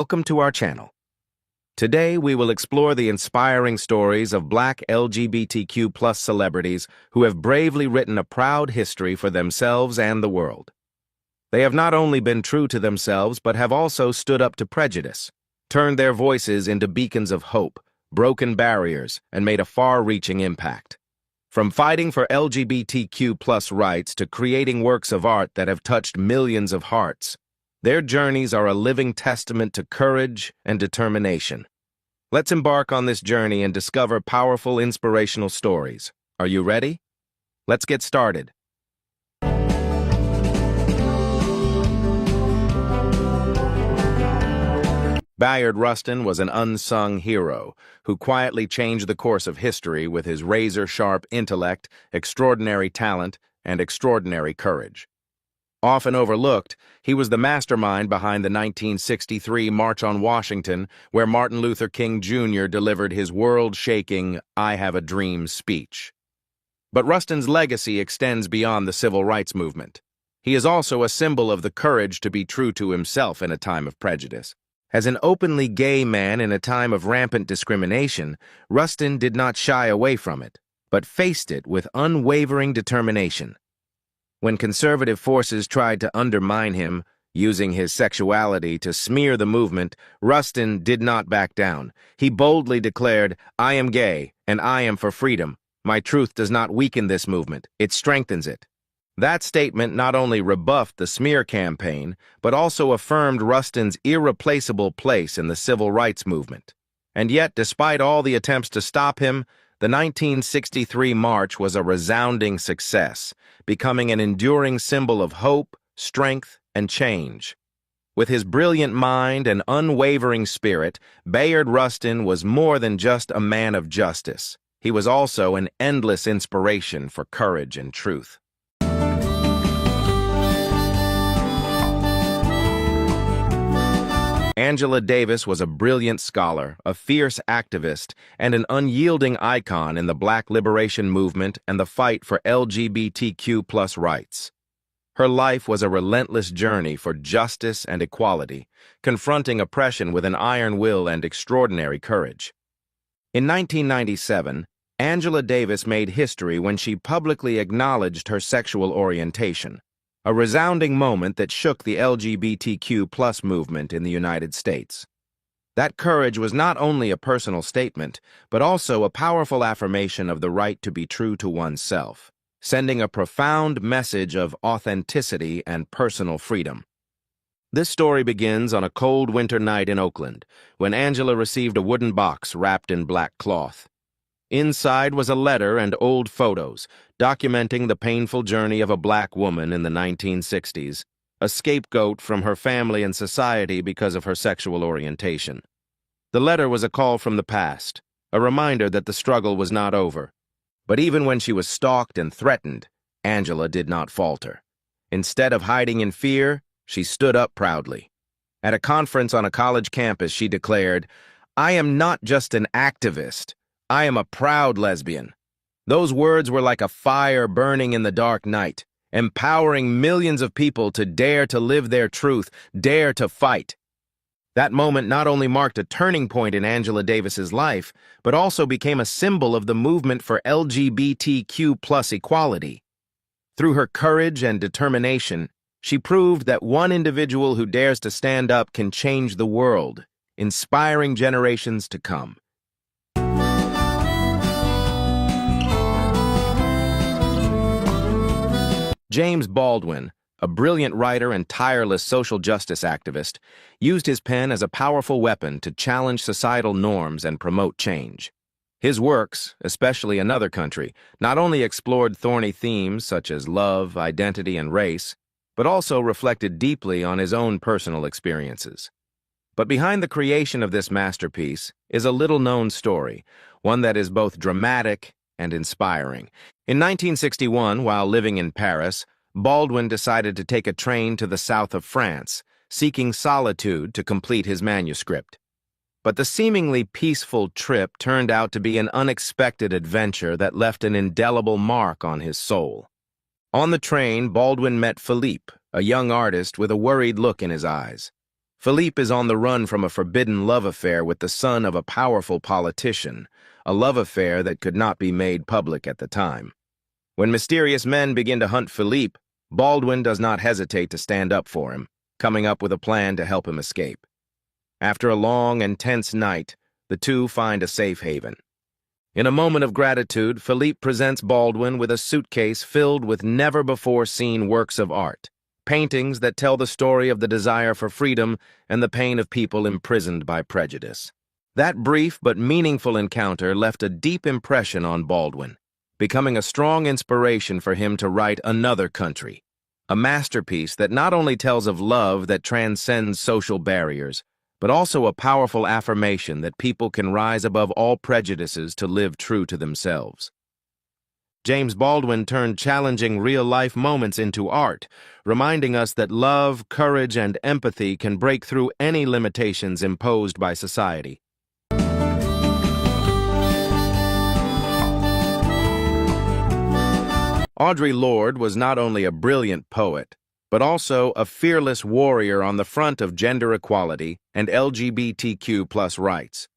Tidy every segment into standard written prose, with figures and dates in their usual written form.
Welcome to our channel. Today, we will explore the inspiring stories of Black LGBTQ+ celebrities who have bravely written a proud history for themselves and the world. They have not only been true to themselves, but have also stood up to prejudice, turned their voices into beacons of hope, broken barriers, and made a far-reaching impact. From fighting for LGBTQ+ rights to creating works of art that have touched millions of hearts, their journeys are a living testament to courage and determination. Let's embark on this journey and discover powerful, inspirational stories. Are you ready? Let's get started. Bayard Rustin was an unsung hero who quietly changed the course of history with his razor-sharp intellect, extraordinary talent, and extraordinary courage. Often overlooked, he was the mastermind behind the 1963 March on Washington, where Martin Luther King Jr. delivered his world-shaking "I Have a Dream" speech. But Rustin's legacy extends beyond the civil rights movement. He is also a symbol of the courage to be true to himself in a time of prejudice. As an openly gay man in a time of rampant discrimination, Rustin did not shy away from it, but faced it with unwavering determination. When conservative forces tried to undermine him, using his sexuality to smear the movement, Rustin did not back down. He boldly declared, "I am gay, and I am for freedom. My truth does not weaken this movement, it strengthens it." That statement not only rebuffed the smear campaign, but also affirmed Rustin's irreplaceable place in the civil rights movement. And yet, despite all the attempts to stop him, the 1963 march was a resounding success, becoming an enduring symbol of hope, strength, and change. With his brilliant mind and unwavering spirit, Bayard Rustin was more than just a man of justice. He was also an endless inspiration for courage and truth. Angela Davis was a brilliant scholar, a fierce activist, and an unyielding icon in the Black liberation movement and the fight for LGBTQ+ rights. Her life was a relentless journey for justice and equality, confronting oppression with an iron will and extraordinary courage. In 1997, Angela Davis made history when she publicly acknowledged her sexual orientation, a resounding moment that shook the LGBTQ+ movement in the United States. That courage was not only a personal statement, but also a powerful affirmation of the right to be true to oneself, sending a profound message of authenticity and personal freedom. This story begins on a cold winter night in Oakland, when Angela received a wooden box wrapped in black cloth. Inside was a letter and old photos, documenting the painful journey of a Black woman in the 1960s, a scapegoat from her family and society because of her sexual orientation. The letter was a call from the past, a reminder that the struggle was not over. But even when she was stalked and threatened, Angela did not falter. Instead of hiding in fear, she stood up proudly. At a conference on a college campus, she declared, "I am not just an activist. I am a proud lesbian." Those words were like a fire burning in the dark night, empowering millions of people to dare to live their truth, dare to fight. That moment not only marked a turning point in Angela Davis's life, but also became a symbol of the movement for LGBTQ+ equality. Through her courage and determination, she proved that one individual who dares to stand up can change the world, inspiring generations to come. James Baldwin, a brilliant writer and tireless social justice activist, used his pen as a powerful weapon to challenge societal norms and promote change. His works, especially Another Country, not only explored thorny themes such as love, identity, and race, but also reflected deeply on his own personal experiences. But behind the creation of this masterpiece is a little-known story, one that is both dramatic and inspiring. In 1961, while living in Paris, Baldwin decided to take a train to the south of France, seeking solitude to complete his manuscript. But the seemingly peaceful trip turned out to be an unexpected adventure that left an indelible mark on his soul. On the train, Baldwin met Philippe, a young artist with a worried look in his eyes. Philippe is on the run from a forbidden love affair with the son of a powerful politician, a love affair that could not be made public at the time. When mysterious men begin to hunt Philippe, Baldwin does not hesitate to stand up for him, coming up with a plan to help him escape. After a long and tense night, the two find a safe haven. In a moment of gratitude, Philippe presents Baldwin with a suitcase filled with never-before-seen works of art, paintings that tell the story of the desire for freedom and the pain of people imprisoned by prejudice. That brief but meaningful encounter left a deep impression on Baldwin, becoming a strong inspiration for him to write Another Country, a masterpiece that not only tells of love that transcends social barriers, but also a powerful affirmation that people can rise above all prejudices to live true to themselves. James Baldwin turned challenging real-life moments into art, reminding us that love, courage, and empathy can break through any limitations imposed by society. Audre Lorde was not only a brilliant poet, but also a fearless warrior on the front of gender equality and LGBTQ+ rights.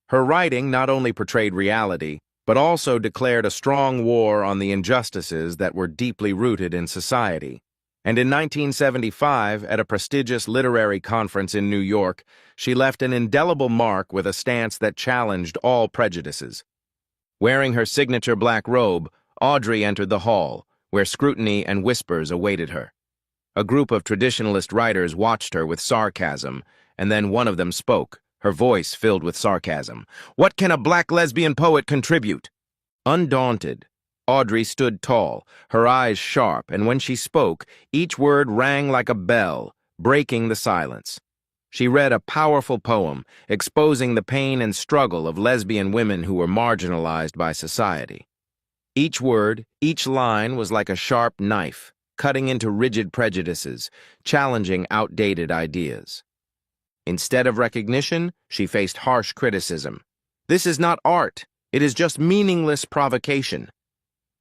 Her writing not only portrayed reality, but also declared a strong war on the injustices that were deeply rooted in society. And in 1975, at a prestigious literary conference in New York, she left an indelible mark with a stance that challenged all prejudices. Wearing her signature black robe, Audre entered the hall, where scrutiny and whispers awaited her. A group of traditionalist writers watched her with sarcasm, and then one of them spoke, her voice filled with sarcasm. "What can a black lesbian poet contribute?" Undaunted, Audre stood tall, her eyes sharp, and when she spoke, each word rang like a bell, breaking the silence. She read a powerful poem, exposing the pain and struggle of lesbian women who were marginalized by society. Each word, each line was like a sharp knife, cutting into rigid prejudices, challenging outdated ideas. Instead of recognition, she faced harsh criticism. "This is not art. It is just meaningless provocation."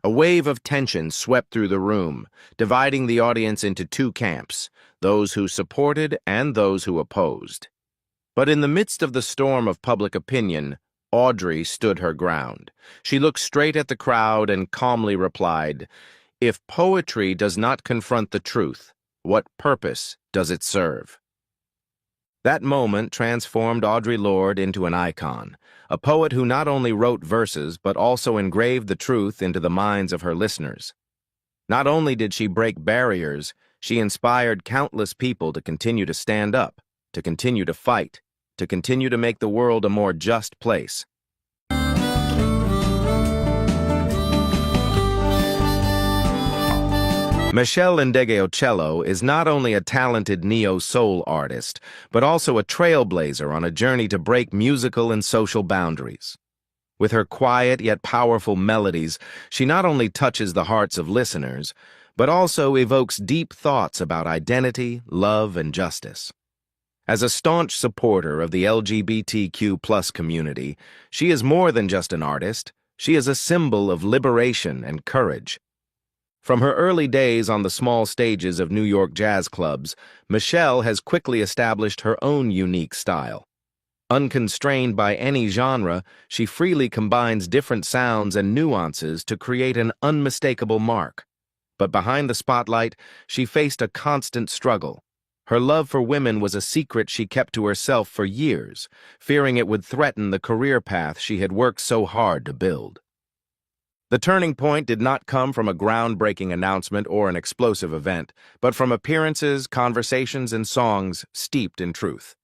A wave of tension swept through the room, dividing the audience into two camps, those who supported and those who opposed. But in the midst of the storm of public opinion, Audre stood her ground. She looked straight at the crowd and calmly replied, "If poetry does not confront the truth, what purpose does it serve?" That moment transformed Audre Lorde into an icon, a poet who not only wrote verses but also engraved the truth into the minds of her listeners. Not only did she break barriers, she inspired countless people to continue to stand up, to continue to fight, to continue to make the world a more just place. Meshell Ndegeocello is not only a talented neo-soul artist, but also a trailblazer on a journey to break musical and social boundaries. With her quiet yet powerful melodies, she not only touches the hearts of listeners, but also evokes deep thoughts about identity, love, and justice. As a staunch supporter of the LGBTQ+ community, she is more than just an artist. She is a symbol of liberation and courage. From her early days on the small stages of New York jazz clubs, Meshell has quickly established her own unique style. Unconstrained by any genre, she freely combines different sounds and nuances to create an unmistakable mark. But behind the spotlight, she faced a constant struggle. Her love for women was a secret she kept to herself for years, fearing it would threaten the career path she had worked so hard to build. The turning point did not come from a groundbreaking announcement or an explosive event, but from appearances, conversations, and songs steeped in truth.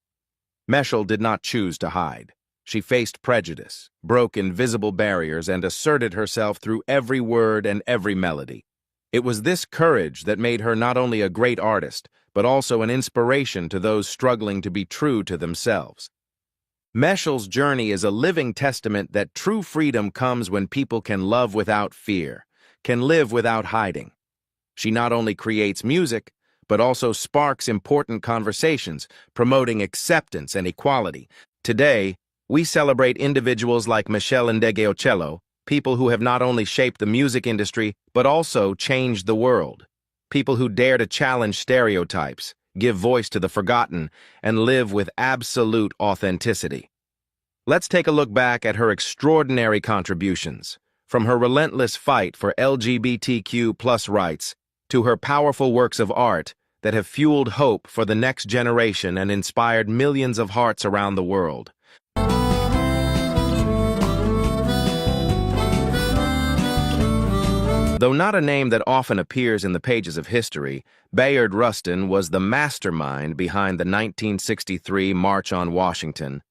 Meshell did not choose to hide. She faced prejudice, broke invisible barriers, and asserted herself through every word and every melody. It was this courage that made her not only a great artist, but also an inspiration to those struggling to be true to themselves. Meshell's journey is a living testament that true freedom comes when people can love without fear, can live without hiding. She not only creates music, but also sparks important conversations, promoting acceptance and equality. Today, we celebrate individuals like Meshell Ndegeocello, people who have not only shaped the music industry, but also changed the world. People who dare to challenge stereotypes, give voice to the forgotten, and live with absolute authenticity. Let's take a look back at her extraordinary contributions, from her relentless fight for LGBTQ+ rights to her powerful works of art that have fueled hope for the next generation and inspired millions of hearts around the world. Though not a name that often appears in the pages of history, Bayard Rustin was the mastermind behind the 1963 March on Washington,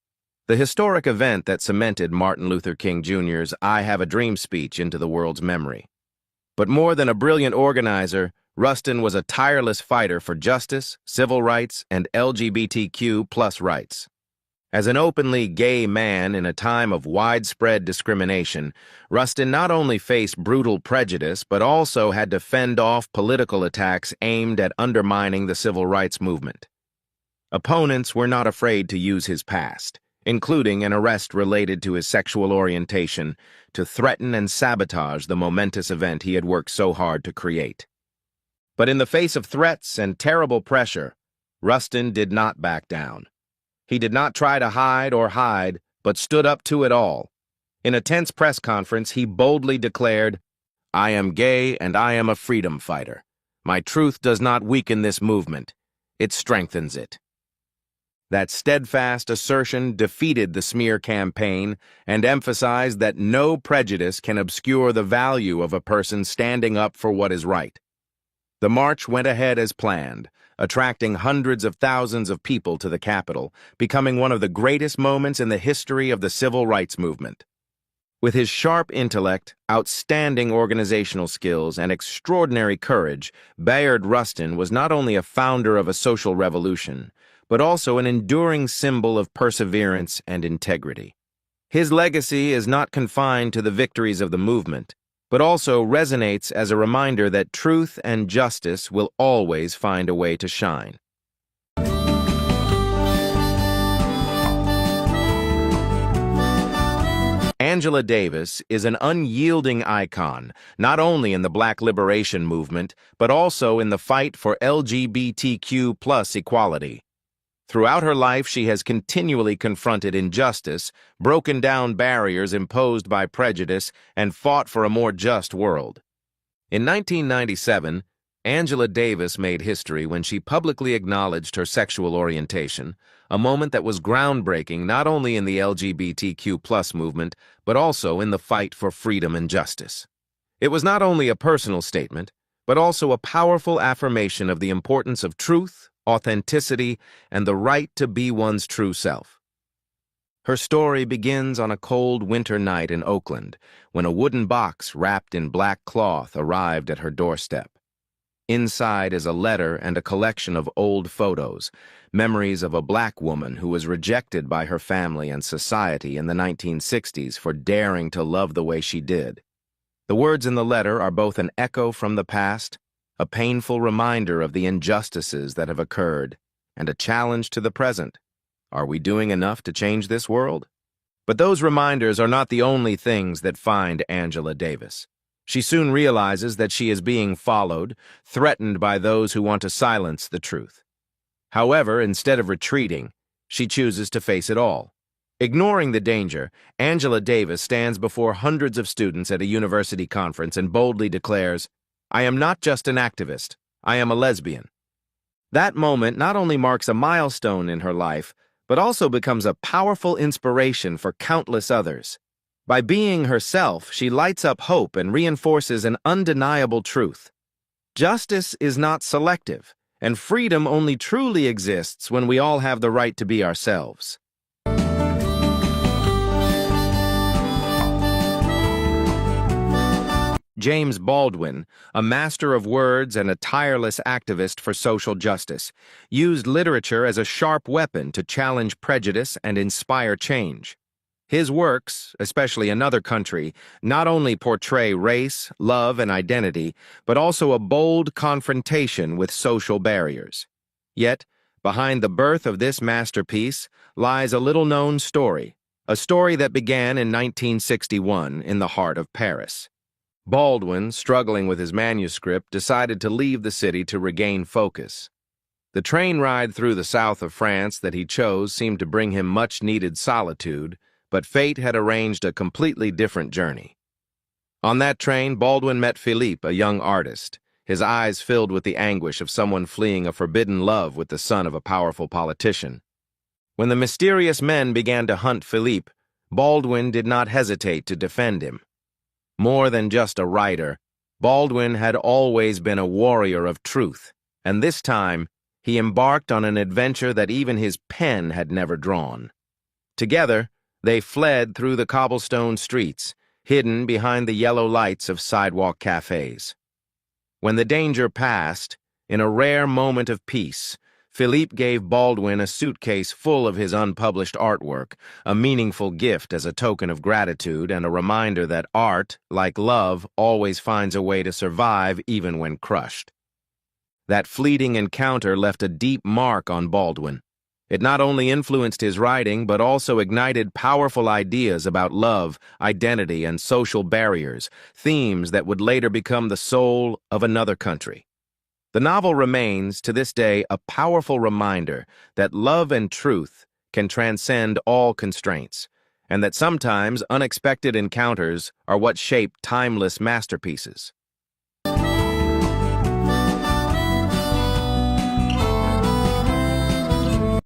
the historic event that cemented Martin Luther King Jr.'s "I Have a Dream" speech into the world's memory. But more than a brilliant organizer, Rustin was a tireless fighter for justice, civil rights, and LGBTQ+ rights. As an openly gay man in a time of widespread discrimination, Rustin not only faced brutal prejudice but also had to fend off political attacks aimed at undermining the civil rights movement. Opponents were not afraid to use his past, including an arrest related to his sexual orientation, to threaten and sabotage the momentous event he had worked so hard to create. But in the face of threats and terrible pressure, Rustin did not back down. He did not try to hide, but stood up to it all. In a tense press conference, he boldly declared, "I am gay and I am a freedom fighter. My truth does not weaken this movement. It strengthens it." That steadfast assertion defeated the smear campaign and emphasized that no prejudice can obscure the value of a person standing up for what is right. The march went ahead as planned, attracting hundreds of thousands of people to the Capitol, becoming one of the greatest moments in the history of the civil rights movement. With his sharp intellect, outstanding organizational skills, and extraordinary courage, Bayard Rustin was not only a founder of a social revolution, but also an enduring symbol of perseverance and integrity. His legacy is not confined to the victories of the movement, but also resonates as a reminder that truth and justice will always find a way to shine. Angela Davis is an unyielding icon, not only in the Black liberation movement, but also in the fight for LGBTQ+ equality. Throughout her life, she has continually confronted injustice, broken down barriers imposed by prejudice, and fought for a more just world. In 1997, Angela Davis made history when she publicly acknowledged her sexual orientation, a moment that was groundbreaking not only in the LGBTQ+ movement, but also in the fight for freedom and justice. It was not only a personal statement, but also a powerful affirmation of the importance of truth, authenticity, and the right to be one's true self. Her story begins on a cold winter night in Oakland, when a wooden box wrapped in black cloth arrived at her doorstep. Inside is a letter and a collection of old photos, memories of a black woman who was rejected by her family and society in the 1960s for daring to love the way she did. The words in the letter are both an echo from the past, a painful reminder of the injustices that have occurred, and a challenge to the present. Are we doing enough to change this world? But those reminders are not the only things that find Angela Davis. She soon realizes that she is being followed, threatened by those who want to silence the truth. However, instead of retreating, she chooses to face it all. Ignoring the danger, Angela Davis stands before hundreds of students at a university conference and boldly declares, "I am not just an activist, I am a lesbian." That moment not only marks a milestone in her life, but also becomes a powerful inspiration for countless others. By being herself, she lights up hope and reinforces an undeniable truth. Justice is not selective, and freedom only truly exists when we all have the right to be ourselves. James Baldwin, a master of words and a tireless activist for social justice, used literature as a sharp weapon to challenge prejudice and inspire change. His works, especially Another Country, not only portray race, love, and identity, but also a bold confrontation with social barriers. Yet, behind the birth of this masterpiece lies a little-known story, a story that began in 1961 in the heart of Paris. Baldwin, struggling with his manuscript, decided to leave the city to regain focus. The train ride through the south of France that he chose seemed to bring him much-needed solitude, but fate had arranged a completely different journey. On that train, Baldwin met Philippe, a young artist, his eyes filled with the anguish of someone fleeing a forbidden love with the son of a powerful politician. When the mysterious men began to hunt Philippe, Baldwin did not hesitate to defend him. More than just a writer, Baldwin had always been a warrior of truth, and this time he embarked on an adventure that even his pen had never drawn. Together, they fled through the cobblestone streets, hidden behind the yellow lights of sidewalk cafes. When the danger passed, in a rare moment of peace, Philippe gave Baldwin a suitcase full of his unpublished artwork, a meaningful gift as a token of gratitude and a reminder that art, like love, always finds a way to survive even when crushed. That fleeting encounter left a deep mark on Baldwin. It not only influenced his writing, but also ignited powerful ideas about love, identity, and social barriers, themes that would later become the soul of Another Country. The novel remains, to this day, a powerful reminder that love and truth can transcend all constraints, and that sometimes unexpected encounters are what shape timeless masterpieces.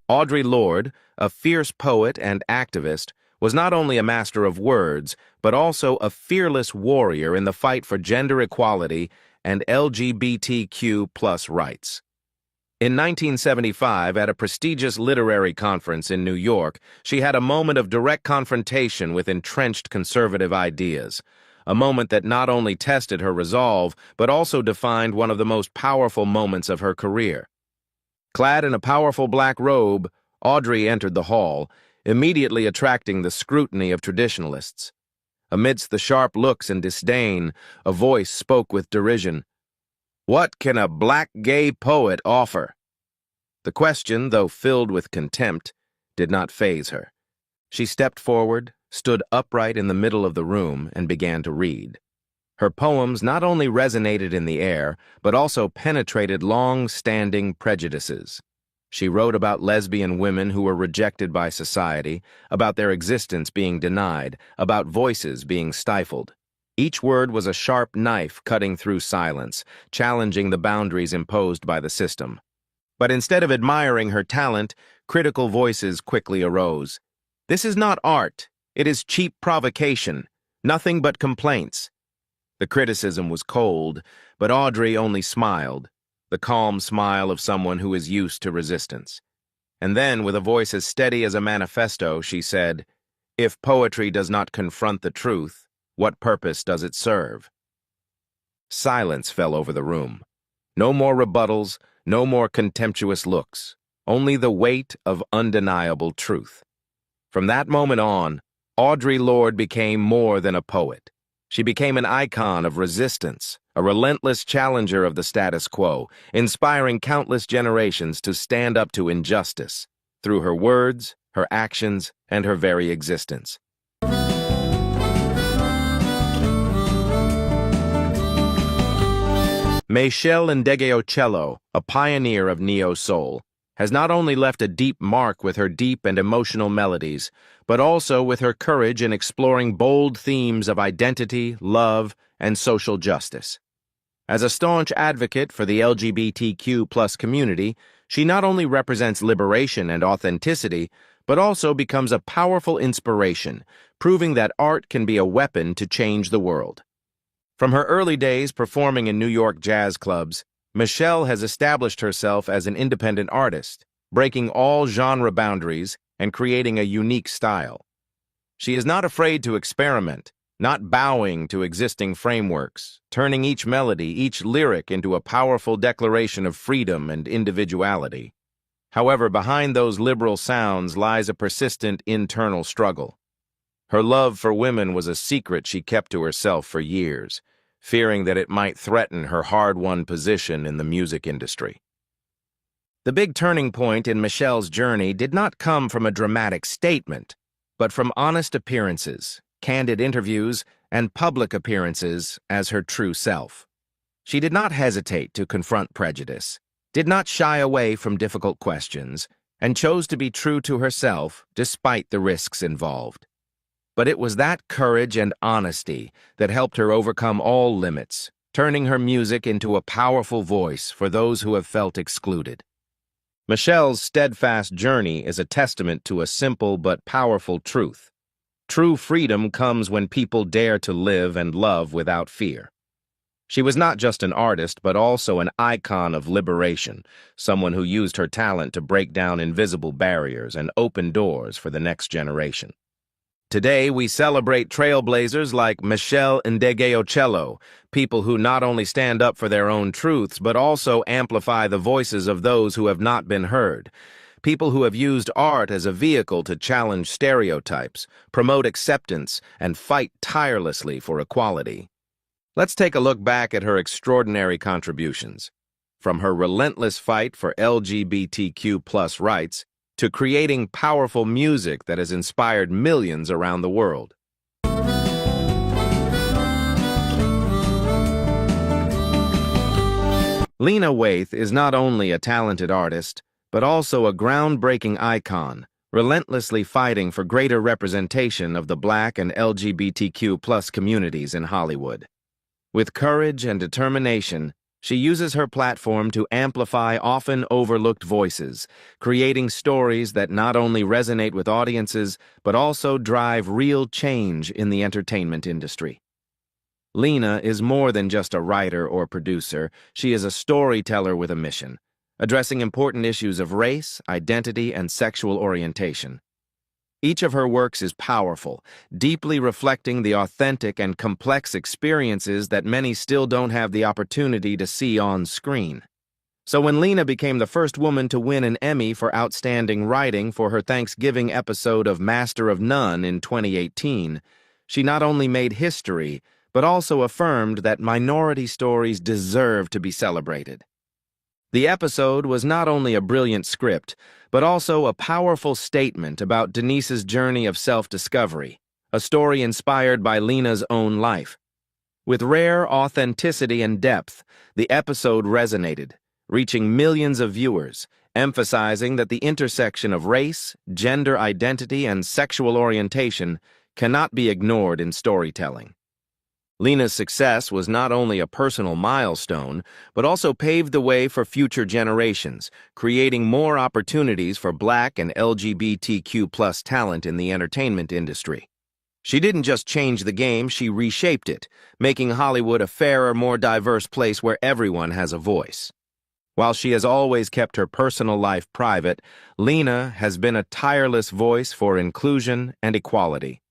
Audre Lorde, a fierce poet and activist, was not only a master of words, but also a fearless warrior in the fight for gender equality and LGBTQ+ rights. In 1975, at a prestigious literary conference in New York, she had a moment of direct confrontation with entrenched conservative ideas, a moment that not only tested her resolve, but also defined one of the most powerful moments of her career. Clad in a powerful black robe, Audre entered the hall, immediately attracting the scrutiny of traditionalists. Amidst the sharp looks and disdain, a voice spoke with derision. "What can a black gay poet offer?" The question, though filled with contempt, did not faze her. She stepped forward, stood upright in the middle of the room, and began to read. Her poems not only resonated in the air, but also penetrated long-standing prejudices. She wrote about lesbian women who were rejected by society, about their existence being denied, about voices being stifled. Each word was a sharp knife cutting through silence, challenging the boundaries imposed by the system. But instead of admiring her talent, critical voices quickly arose. "This is not art. It is cheap provocation. Nothing but complaints." The criticism was cold, but Audre only smiled, the calm smile of someone who is used to resistance. And then, with a voice as steady as a manifesto, she said, "If poetry does not confront the truth, what purpose does it serve?" Silence fell over the room. No more rebuttals, no more contemptuous looks, only the weight of undeniable truth. From that moment on, Audre Lorde became more than a poet. She became an icon of resistance, a relentless challenger of the status quo, inspiring countless generations to stand up to injustice through her words, her actions, and her very existence. Michelle Ndegeocello, a pioneer of neo-soul, has not only left a deep mark with her deep and emotional melodies, but also with her courage in exploring bold themes of identity, love, and social justice. As a staunch advocate for the LGBTQ+ community, she not only represents liberation and authenticity, but also becomes a powerful inspiration, proving that art can be a weapon to change the world. From her early days performing in New York jazz clubs, Michelle has established herself as an independent artist, breaking all genre boundaries and creating a unique style. She is not afraid to experiment, not bowing to existing frameworks, turning each melody, each lyric into a powerful declaration of freedom and individuality. However, behind those liberal sounds lies a persistent internal struggle. Her love for women was a secret she kept to herself for years, fearing that it might threaten her hard-won position in the music industry. The big turning point in Michelle's journey did not come from a dramatic statement, but from honest appearances, candid interviews, and public appearances as her true self. She did not hesitate to confront prejudice. did not shy away from difficult questions, and chose to be true to herself despite the risks involved. But it was that courage and honesty that helped her overcome all limits, turning her music into a powerful voice for those who have felt excluded. Michelle's steadfast journey is a testament to a simple but powerful truth. True freedom comes when people dare to live and love without fear. She was not just an artist, but also an icon of liberation, someone who used her talent to break down invisible barriers and open doors for the next generation. Today, we celebrate trailblazers like Michelle Ndegeocello, people who not only stand up for their own truths, but also amplify the voices of those who have not been heard. People who have used art as a vehicle to challenge stereotypes, promote acceptance, and fight tirelessly for equality. Let's take a look back at her extraordinary contributions. From her relentless fight for LGBTQ+ rights, to creating powerful music that has inspired millions around the world. Lena Waithe is not only a talented artist, but also a groundbreaking icon, relentlessly fighting for greater representation of the Black and LGBTQ+ communities in Hollywood. With courage and determination, she uses her platform to amplify often overlooked voices, creating stories that not only resonate with audiences, but also drive real change in the entertainment industry. Lena is more than just a writer or producer. She is a storyteller with a mission, addressing important issues of race, identity, and sexual orientation. Each of her works is powerful, deeply reflecting the authentic and complex experiences that many still don't have the opportunity to see on screen. So when Lena became the first woman to win an Emmy for Outstanding Writing for her Thanksgiving episode of Master of None in 2018, she not only made history, but also affirmed that minority stories deserve to be celebrated. The episode was not only a brilliant script, but also a powerful statement about Denise's journey of self-discovery, a story inspired by Lena's own life. With rare authenticity and depth, the episode resonated, reaching millions of viewers, emphasizing that the intersection of race, gender identity, and sexual orientation cannot be ignored in storytelling. Lena's success was not only a personal milestone, but also paved the way for future generations, creating more opportunities for Black and LGBTQ+ talent in the entertainment industry. She didn't just change the game, she reshaped it, making Hollywood a fairer, more diverse place where everyone has a voice. While she has always kept her personal life private, Lena has been a tireless voice for inclusion and equality.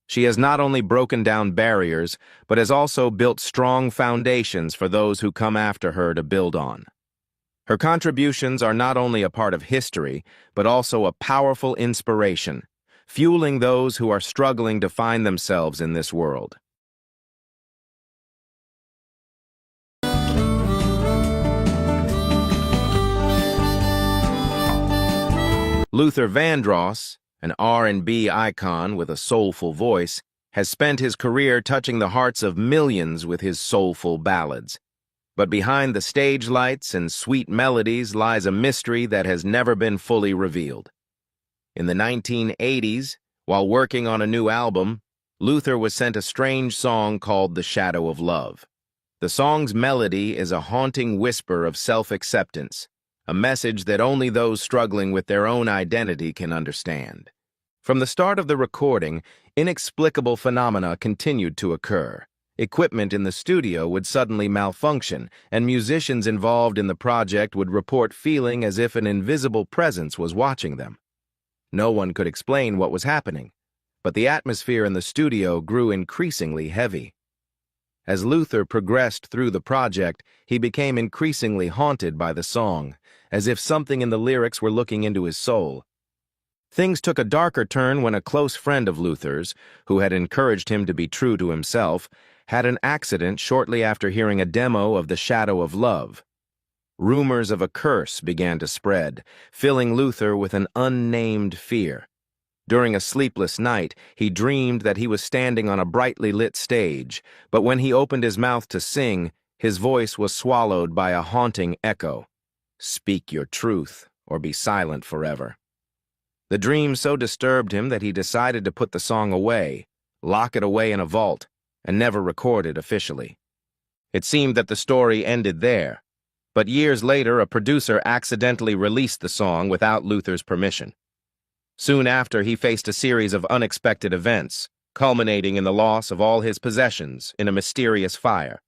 She has not only broken down barriers, but has also built strong foundations for those who come after her to build on. Her contributions are not only a part of history, but also a powerful inspiration, fueling those who are struggling to find themselves in this world. Luther Vandross, an R&B icon with a soulful voice, has spent his career touching the hearts of millions with his soulful ballads. But behind the stage lights and sweet melodies lies a mystery that has never been fully revealed. In the 1980s, while working on a new album, Luther was sent a strange song called The Shadow of Love. The song's melody is a haunting whisper of self-acceptance, a message that only those struggling with their own identity can understand. From the start of the recording, inexplicable phenomena continued to occur. Equipment in the studio would suddenly malfunction, and musicians involved in the project would report feeling as if an invisible presence was watching them. No one could explain what was happening, but the atmosphere in the studio grew increasingly heavy. As Luther progressed through the project, he became increasingly haunted by the song, as if something in the lyrics were looking into his soul. Things took a darker turn when a close friend of Luther's, who had encouraged him to be true to himself, had an accident shortly after hearing a demo of The Shadow of Love. Rumors of a curse began to spread, filling Luther with an unnamed fear. During a sleepless night, he dreamed that he was standing on a brightly lit stage, but when he opened his mouth to sing, his voice was swallowed by a haunting echo. "Speak your truth, or be silent forever." The dream so disturbed him that he decided to put the song away, lock it away in a vault, and never record it officially. It seemed that the story ended there, but years later a producer accidentally released the song without Luther's permission. Soon after, he faced a series of unexpected events, culminating in the loss of all his possessions in a mysterious fire.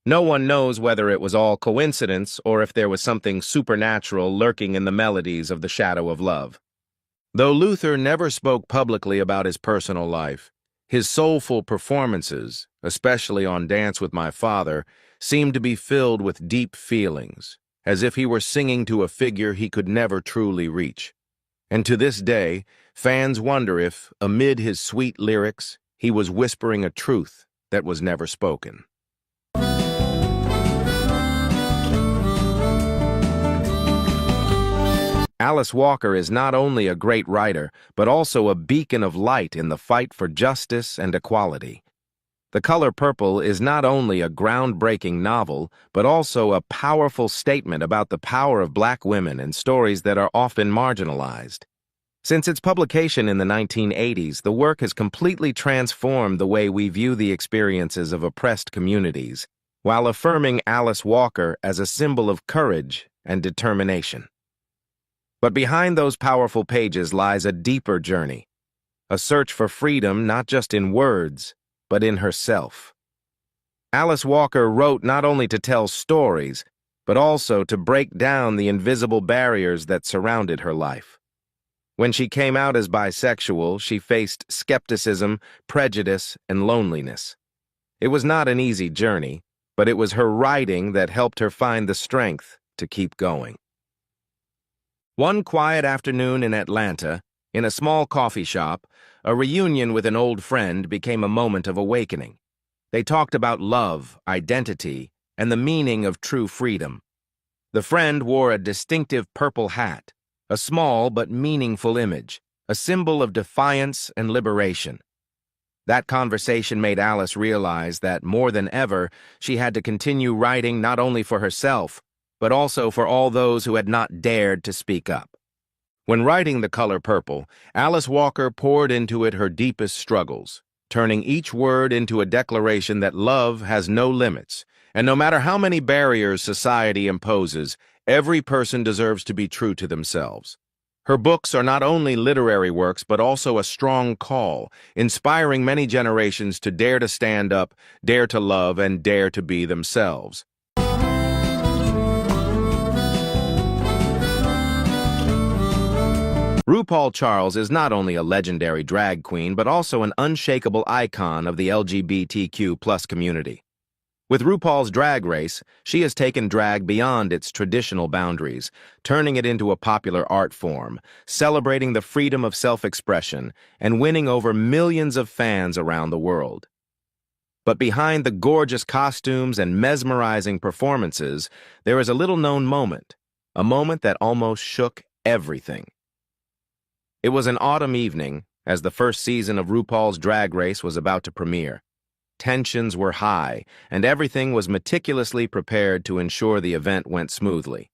No one knows whether it was all coincidence or if there was something supernatural lurking in the melodies of the Shadow of Love. Though Luther never spoke publicly about his personal life, his soulful performances, especially on Dance with My Father, seemed to be filled with deep feelings, as if he were singing to a figure he could never truly reach. And to this day, fans wonder if, amid his sweet lyrics, he was whispering a truth that was never spoken. Alice Walker is not only a great writer, but also a beacon of light in the fight for justice and equality. The Color Purple is not only a groundbreaking novel, but also a powerful statement about the power of Black women and stories that are often marginalized. Since its publication in the 1980s, the work has completely transformed the way we view the experiences of oppressed communities, while affirming Alice Walker as a symbol of courage and determination. But behind those powerful pages lies a deeper journey, a search for freedom not just in words, but in herself. Alice Walker wrote not only to tell stories, but also to break down the invisible barriers that surrounded her life. When she came out as bisexual, she faced skepticism, prejudice, and loneliness. It was not an easy journey, but it was her writing that helped her find the strength to keep going. One quiet afternoon in Atlanta, in a small coffee shop, a reunion with an old friend became a moment of awakening. They talked about love, identity, and the meaning of true freedom. The friend wore a distinctive purple hat, a small but meaningful image, a symbol of defiance and liberation. That conversation made Alice realize that, more than ever, she had to continue writing not only for herself, but also for all those who had not dared to speak up. When writing The Color Purple, Alice Walker poured into it her deepest struggles, turning each word into a declaration that love has no limits, and no matter how many barriers society imposes, every person deserves to be true to themselves. Her books are not only literary works, but also a strong call, inspiring many generations to dare to stand up, dare to love, and dare to be themselves. RuPaul Charles is not only a legendary drag queen, but also an unshakable icon of the LGBTQ+ community. With RuPaul's Drag Race, she has taken drag beyond its traditional boundaries, turning it into a popular art form, celebrating the freedom of self-expression, and winning over millions of fans around the world. But behind the gorgeous costumes and mesmerizing performances, there is a little-known moment, a moment that almost shook everything. It was an autumn evening, as the first season of RuPaul's Drag Race was about to premiere. Tensions were high, and everything was meticulously prepared to ensure the event went smoothly.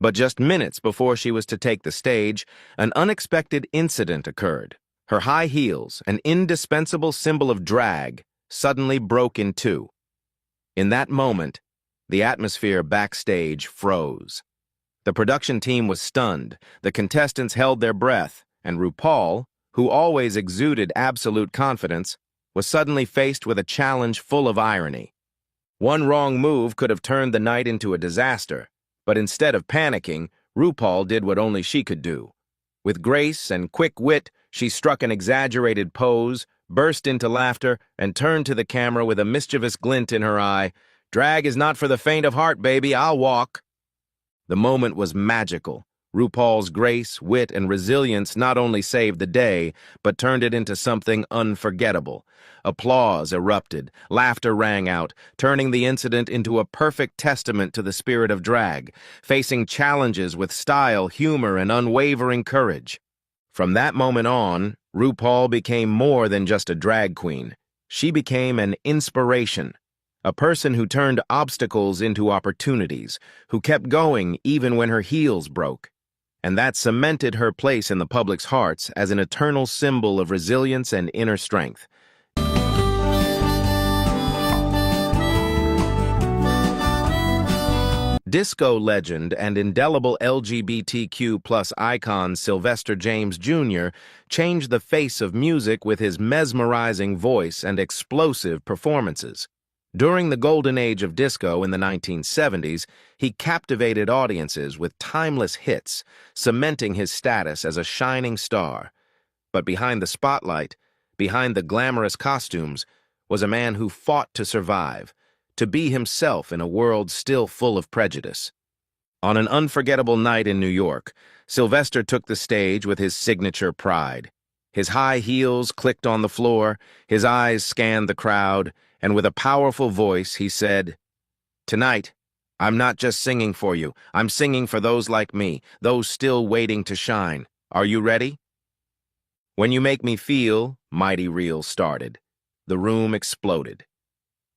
But just minutes before she was to take the stage, an unexpected incident occurred. Her high heels, an indispensable symbol of drag, suddenly broke in two. In that moment, the atmosphere backstage froze. The production team was stunned, the contestants held their breath, and RuPaul, who always exuded absolute confidence, was suddenly faced with a challenge full of irony. One wrong move could have turned the night into a disaster, but instead of panicking, RuPaul did what only she could do. With grace and quick wit, she struck an exaggerated pose, burst into laughter, and turned to the camera with a mischievous glint in her eye. "Drag is not for the faint of heart, baby. I'll walk." The moment was magical. RuPaul's grace, wit, and resilience not only saved the day, but turned it into something unforgettable. Applause erupted, laughter rang out, turning the incident into a perfect testament to the spirit of drag, facing challenges with style, humor, and unwavering courage. From that moment on, RuPaul became more than just a drag queen. She became an inspiration, a person who turned obstacles into opportunities, who kept going even when her heels broke. And that cemented her place in the public's hearts as an eternal symbol of resilience and inner strength. Disco legend and indelible LGBTQ+ icon Sylvester James Jr. changed the face of music with his mesmerizing voice and explosive performances. During the golden age of disco in the 1970s, he captivated audiences with timeless hits, cementing his status as a shining star. But behind the spotlight, behind the glamorous costumes, was a man who fought to survive, to be himself in a world still full of prejudice. On an unforgettable night in New York, Sylvester took the stage with his signature pride. His high heels clicked on the floor, his eyes scanned the crowd, and with a powerful voice he said, "Tonight, I'm not just singing for you, I'm singing for those like me, those still waiting to shine. Are you ready?" "When You Make Me Feel," Mighty Reel started. The room exploded.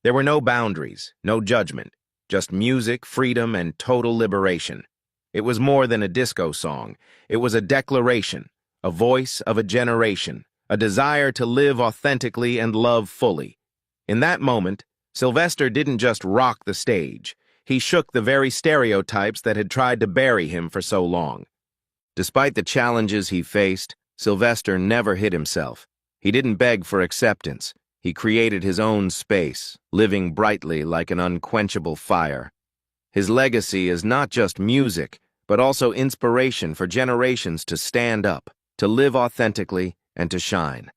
There were no boundaries, no judgment, just music, freedom, and total liberation. It was more than a disco song. It was a declaration, a voice of a generation, a desire to live authentically and love fully. In that moment, Sylvester didn't just rock the stage. He shook the very stereotypes that had tried to bury him for so long. Despite the challenges he faced, Sylvester never hid himself. He didn't beg for acceptance. He created his own space, living brightly like an unquenchable fire. His legacy is not just music, but also inspiration for generations to stand up, to live authentically, and to shine.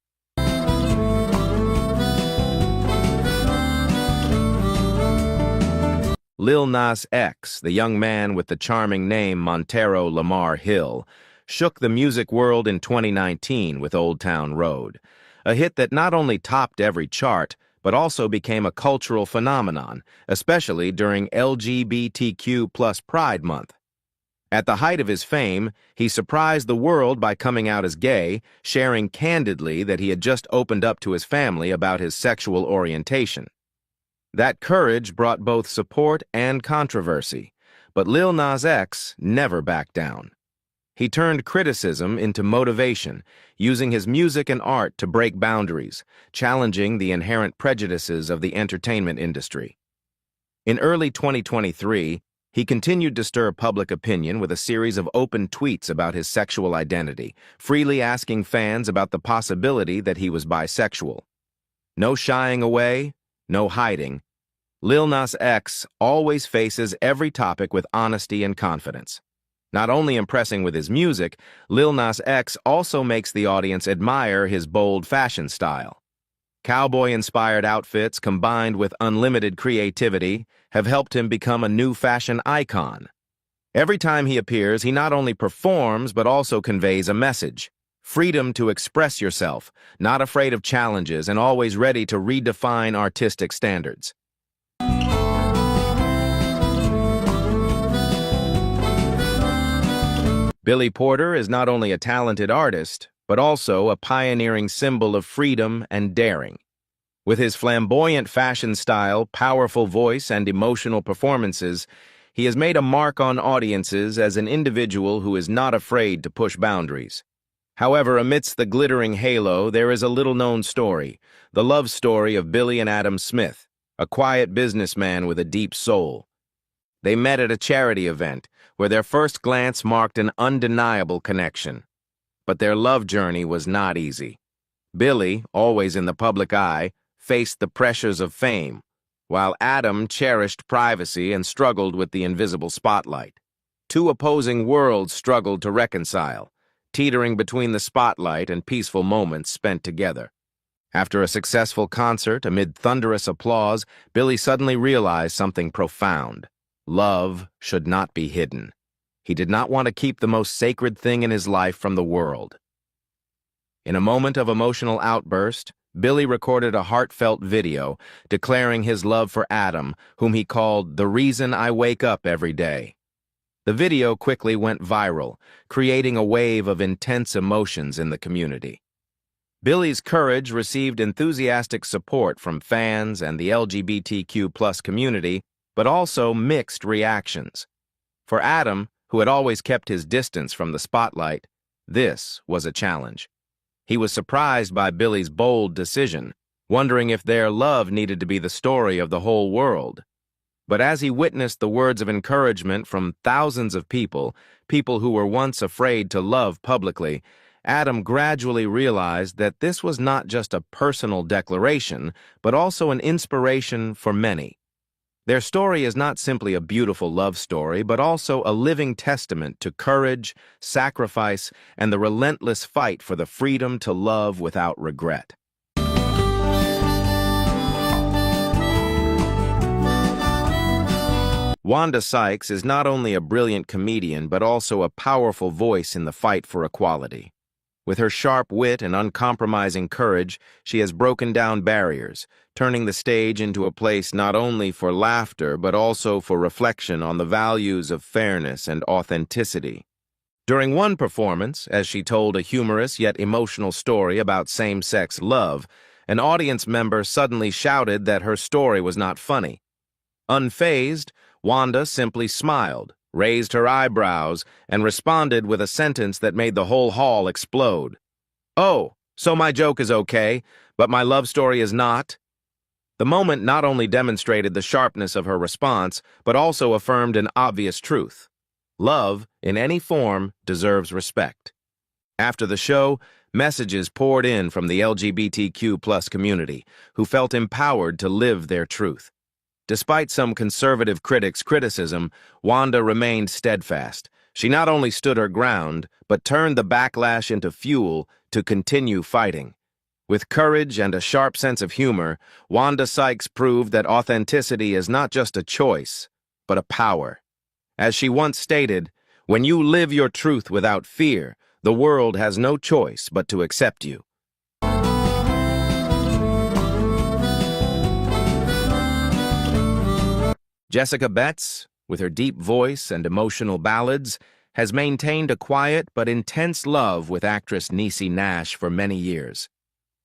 Lil Nas X, the young man with the charming name Montero Lamar Hill, shook the music world in 2019 with Old Town Road, a hit that not only topped every chart, but also became a cultural phenomenon, especially during LGBTQ+ Pride Month. At the height of his fame, he surprised the world by coming out as gay, sharing candidly that he had just opened up to his family about his sexual orientation. That courage brought both support and controversy, but Lil Nas X never backed down. He turned criticism into motivation, using his music and art to break boundaries, challenging the inherent prejudices of the entertainment industry. In early 2023, he continued to stir public opinion with a series of open tweets about his sexual identity, freely asking fans about the possibility that he was bisexual. No shying away, no hiding. Lil Nas X always faces every topic with honesty and confidence. Not only impressing with his music, Lil Nas X also makes the audience admire his bold fashion style. Cowboy-inspired outfits combined with unlimited creativity have helped him become a new fashion icon. Every time he appears, he not only performs but also conveys a message. Freedom to express yourself, not afraid of challenges and always ready to redefine artistic standards. Billy Porter is not only a talented artist, but also a pioneering symbol of freedom and daring. With his flamboyant fashion style, powerful voice, and emotional performances, he has made a mark on audiences as an individual who is not afraid to push boundaries. However, amidst the glittering halo, there is a little-known story, the love story of Billy and Adam Smith, a quiet businessman with a deep soul. They met at a charity event, where their first glance marked an undeniable connection. But their love journey was not easy. Billy, always in the public eye, faced the pressures of fame, while Adam cherished privacy and struggled with the invisible spotlight. Two opposing worlds struggled to reconcile, teetering between the spotlight and peaceful moments spent together. After a successful concert amid thunderous applause, Billy suddenly realized something profound. Love should not be hidden. He did not want to keep the most sacred thing in his life from the world. In a moment of emotional outburst, Billy recorded a heartfelt video declaring his love for Adam, whom he called the reason I wake up every day. The video quickly went viral, creating a wave of intense emotions in the community. Billy's courage received enthusiastic support from fans and the LGBTQ+ community, but also mixed reactions. For Adam, who had always kept his distance from the spotlight, this was a challenge. He was surprised by Billy's bold decision, wondering if their love needed to be the story of the whole world. But as he witnessed the words of encouragement from thousands of people who were once afraid to love publicly, Adam gradually realized that this was not just a personal declaration, but also an inspiration for many. Their story is not simply a beautiful love story, but also a living testament to courage, sacrifice, and the relentless fight for the freedom to love without regret. Wanda Sykes is not only a brilliant comedian, but also a powerful voice in the fight for equality. With her sharp wit and uncompromising courage, she has broken down barriers, turning the stage into a place not only for laughter, but also for reflection on the values of fairness and authenticity. During one performance, as she told a humorous yet emotional story about same-sex love, an audience member suddenly shouted that her story was not funny. Unfazed, Wanda simply smiled, raised her eyebrows, and responded with a sentence that made the whole hall explode. "Oh, so my joke is okay, but my love story is not?" The moment not only demonstrated the sharpness of her response, but also affirmed an obvious truth. Love, in any form, deserves respect. After the show, messages poured in from the LGBTQ+ community, who felt empowered to live their truth. Despite some conservative critics' criticism, Wanda remained steadfast. She not only stood her ground, but turned the backlash into fuel to continue fighting. With courage and a sharp sense of humor, Wanda Sykes proved that authenticity is not just a choice, but a power. As she once stated, "When you live your truth without fear, the world has no choice but to accept you." Jessica Betts, with her deep voice and emotional ballads, has maintained a quiet but intense love with actress Niecy Nash for many years.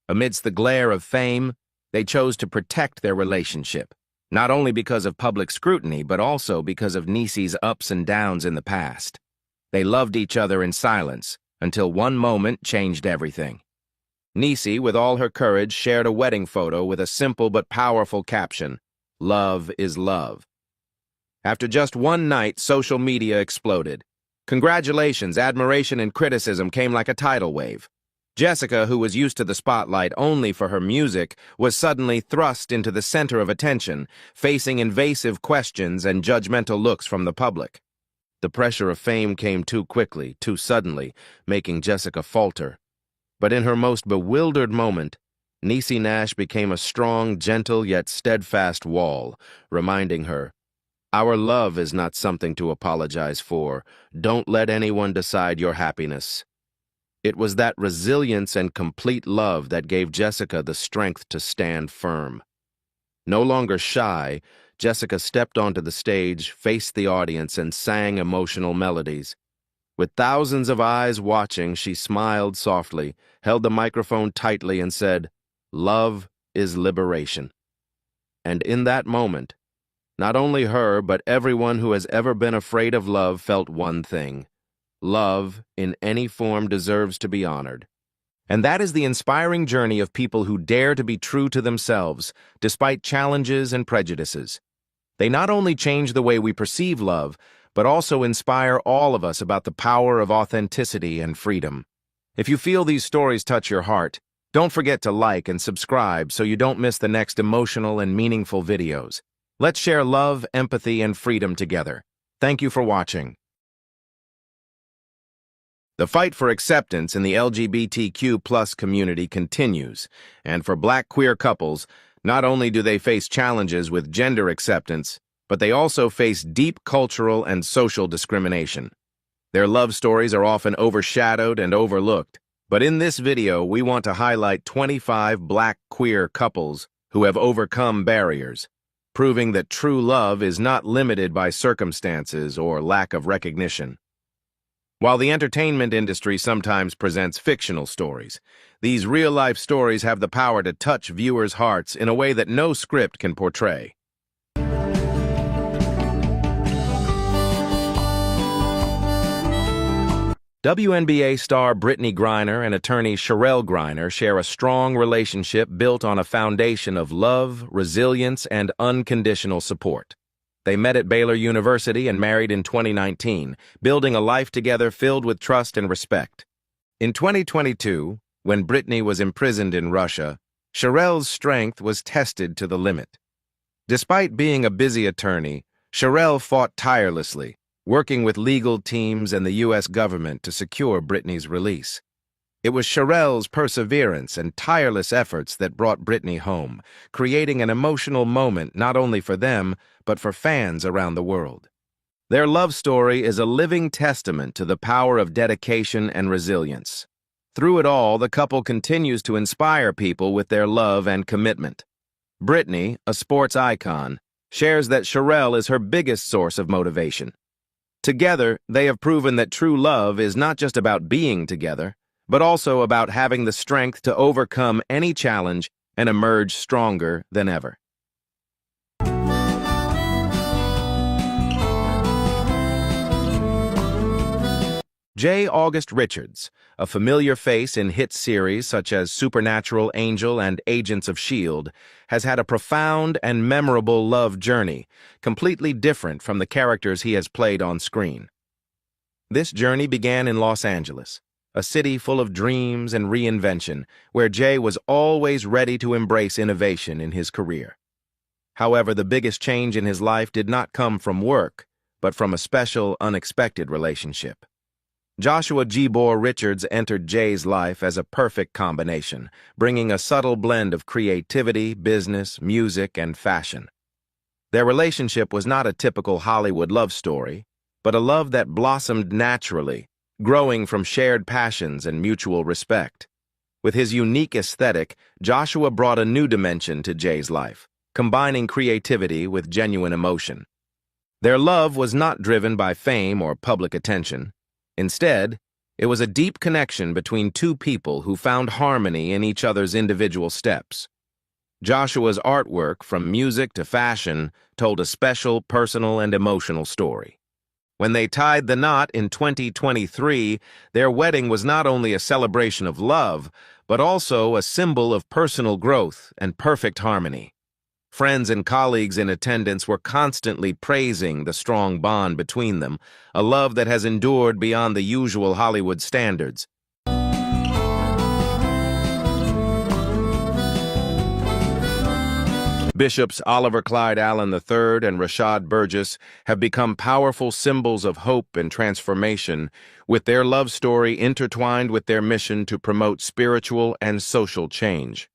Amidst the glare of fame, they chose to protect their relationship, not only because of public scrutiny, but also because of Niecy's ups and downs in the past. They loved each other in silence, until one moment changed everything. Niecy, with all her courage, shared a wedding photo with a simple but powerful caption, "Love is love." After just one night, social media exploded. Congratulations, admiration, and criticism came like a tidal wave. Jessica, who was used to the spotlight only for her music, was suddenly thrust into the center of attention, facing invasive questions and judgmental looks from the public. The pressure of fame came too quickly, too suddenly, making Jessica falter. But in her most bewildered moment, Niecy Nash became a strong, gentle, yet steadfast wall, reminding her, "Our love is not something to apologize for. Don't let anyone decide your happiness." It was that resilience and complete love that gave Jessica the strength to stand firm. No longer shy, Jessica stepped onto the stage, faced the audience, and sang emotional melodies. With thousands of eyes watching, she smiled softly, held the microphone tightly, and said, "Love is liberation." And in that moment, not only her, but everyone who has ever been afraid of love felt one thing. Love, in any form, deserves to be honored. And that is the inspiring journey of people who dare to be true to themselves, despite challenges and prejudices. They not only change the way we perceive love, but also inspire all of us about the power of authenticity and freedom. If you feel these stories touch your heart, don't forget to like and subscribe so you don't miss the next emotional and meaningful videos. Let's share love, empathy, and freedom together. Thank you for watching. The fight for acceptance in the LGBTQ+ community continues, and for Black queer couples, not only do they face challenges with gender acceptance, but they also face deep cultural and social discrimination. Their love stories are often overshadowed and overlooked, but in this video we want to highlight 25 Black queer couples who have overcome barriers, proving that true love is not limited by circumstances or lack of recognition. While the entertainment industry sometimes presents fictional stories, these real-life stories have the power to touch viewers' hearts in a way that no script can portray. WNBA star Brittany Griner and attorney Sherelle Griner share a strong relationship built on a foundation of love, resilience, and unconditional support. They met at Baylor University and married in 2019, building a life together filled with trust and respect. In 2022, when Brittany was imprisoned in Russia, Sherelle's strength was tested to the limit. Despite being a busy attorney, Sherelle fought tirelessly, working with legal teams and the U.S. government to secure Brittany's release. It was Sherelle's perseverance and tireless efforts that brought Brittany home, creating an emotional moment not only for them, but for fans around the world. Their love story is a living testament to the power of dedication and resilience. Through it all, the couple continues to inspire people with their love and commitment. Brittany, a sports icon, shares that Sherelle is her biggest source of motivation. Together, they have proven that true love is not just about being together, but also about having the strength to overcome any challenge and emerge stronger than ever. J. August Richards, a familiar face in hit series such as Supernatural, Angel, and Agents of S.H.I.E.L.D., has had a profound and memorable love journey, completely different from the characters he has played on screen. This journey began in Los Angeles, a city full of dreams and reinvention, where Jay was always ready to embrace innovation in his career. However, the biggest change in his life did not come from work, but from a special, unexpected relationship. Joshua Gbour Richards entered Jay's life as a perfect combination, bringing a subtle blend of creativity, business, music, and fashion. Their relationship was not a typical Hollywood love story, but a love that blossomed naturally, growing from shared passions and mutual respect. With his unique aesthetic, Joshua brought a new dimension to Jay's life, combining creativity with genuine emotion. Their love was not driven by fame or public attention. Instead, it was a deep connection between two people who found harmony in each other's individual steps. Joshua's artwork, from music to fashion, told a special, personal, and emotional story. When they tied the knot in 2023, their wedding was not only a celebration of love, but also a symbol of personal growth and perfect harmony. Friends and colleagues in attendance were constantly praising the strong bond between them, a love that has endured beyond the usual Hollywood standards. Bishops Oliver Clyde Allen III and Rashad Burgess have become powerful symbols of hope and transformation, with their love story intertwined with their mission to promote spiritual and social change.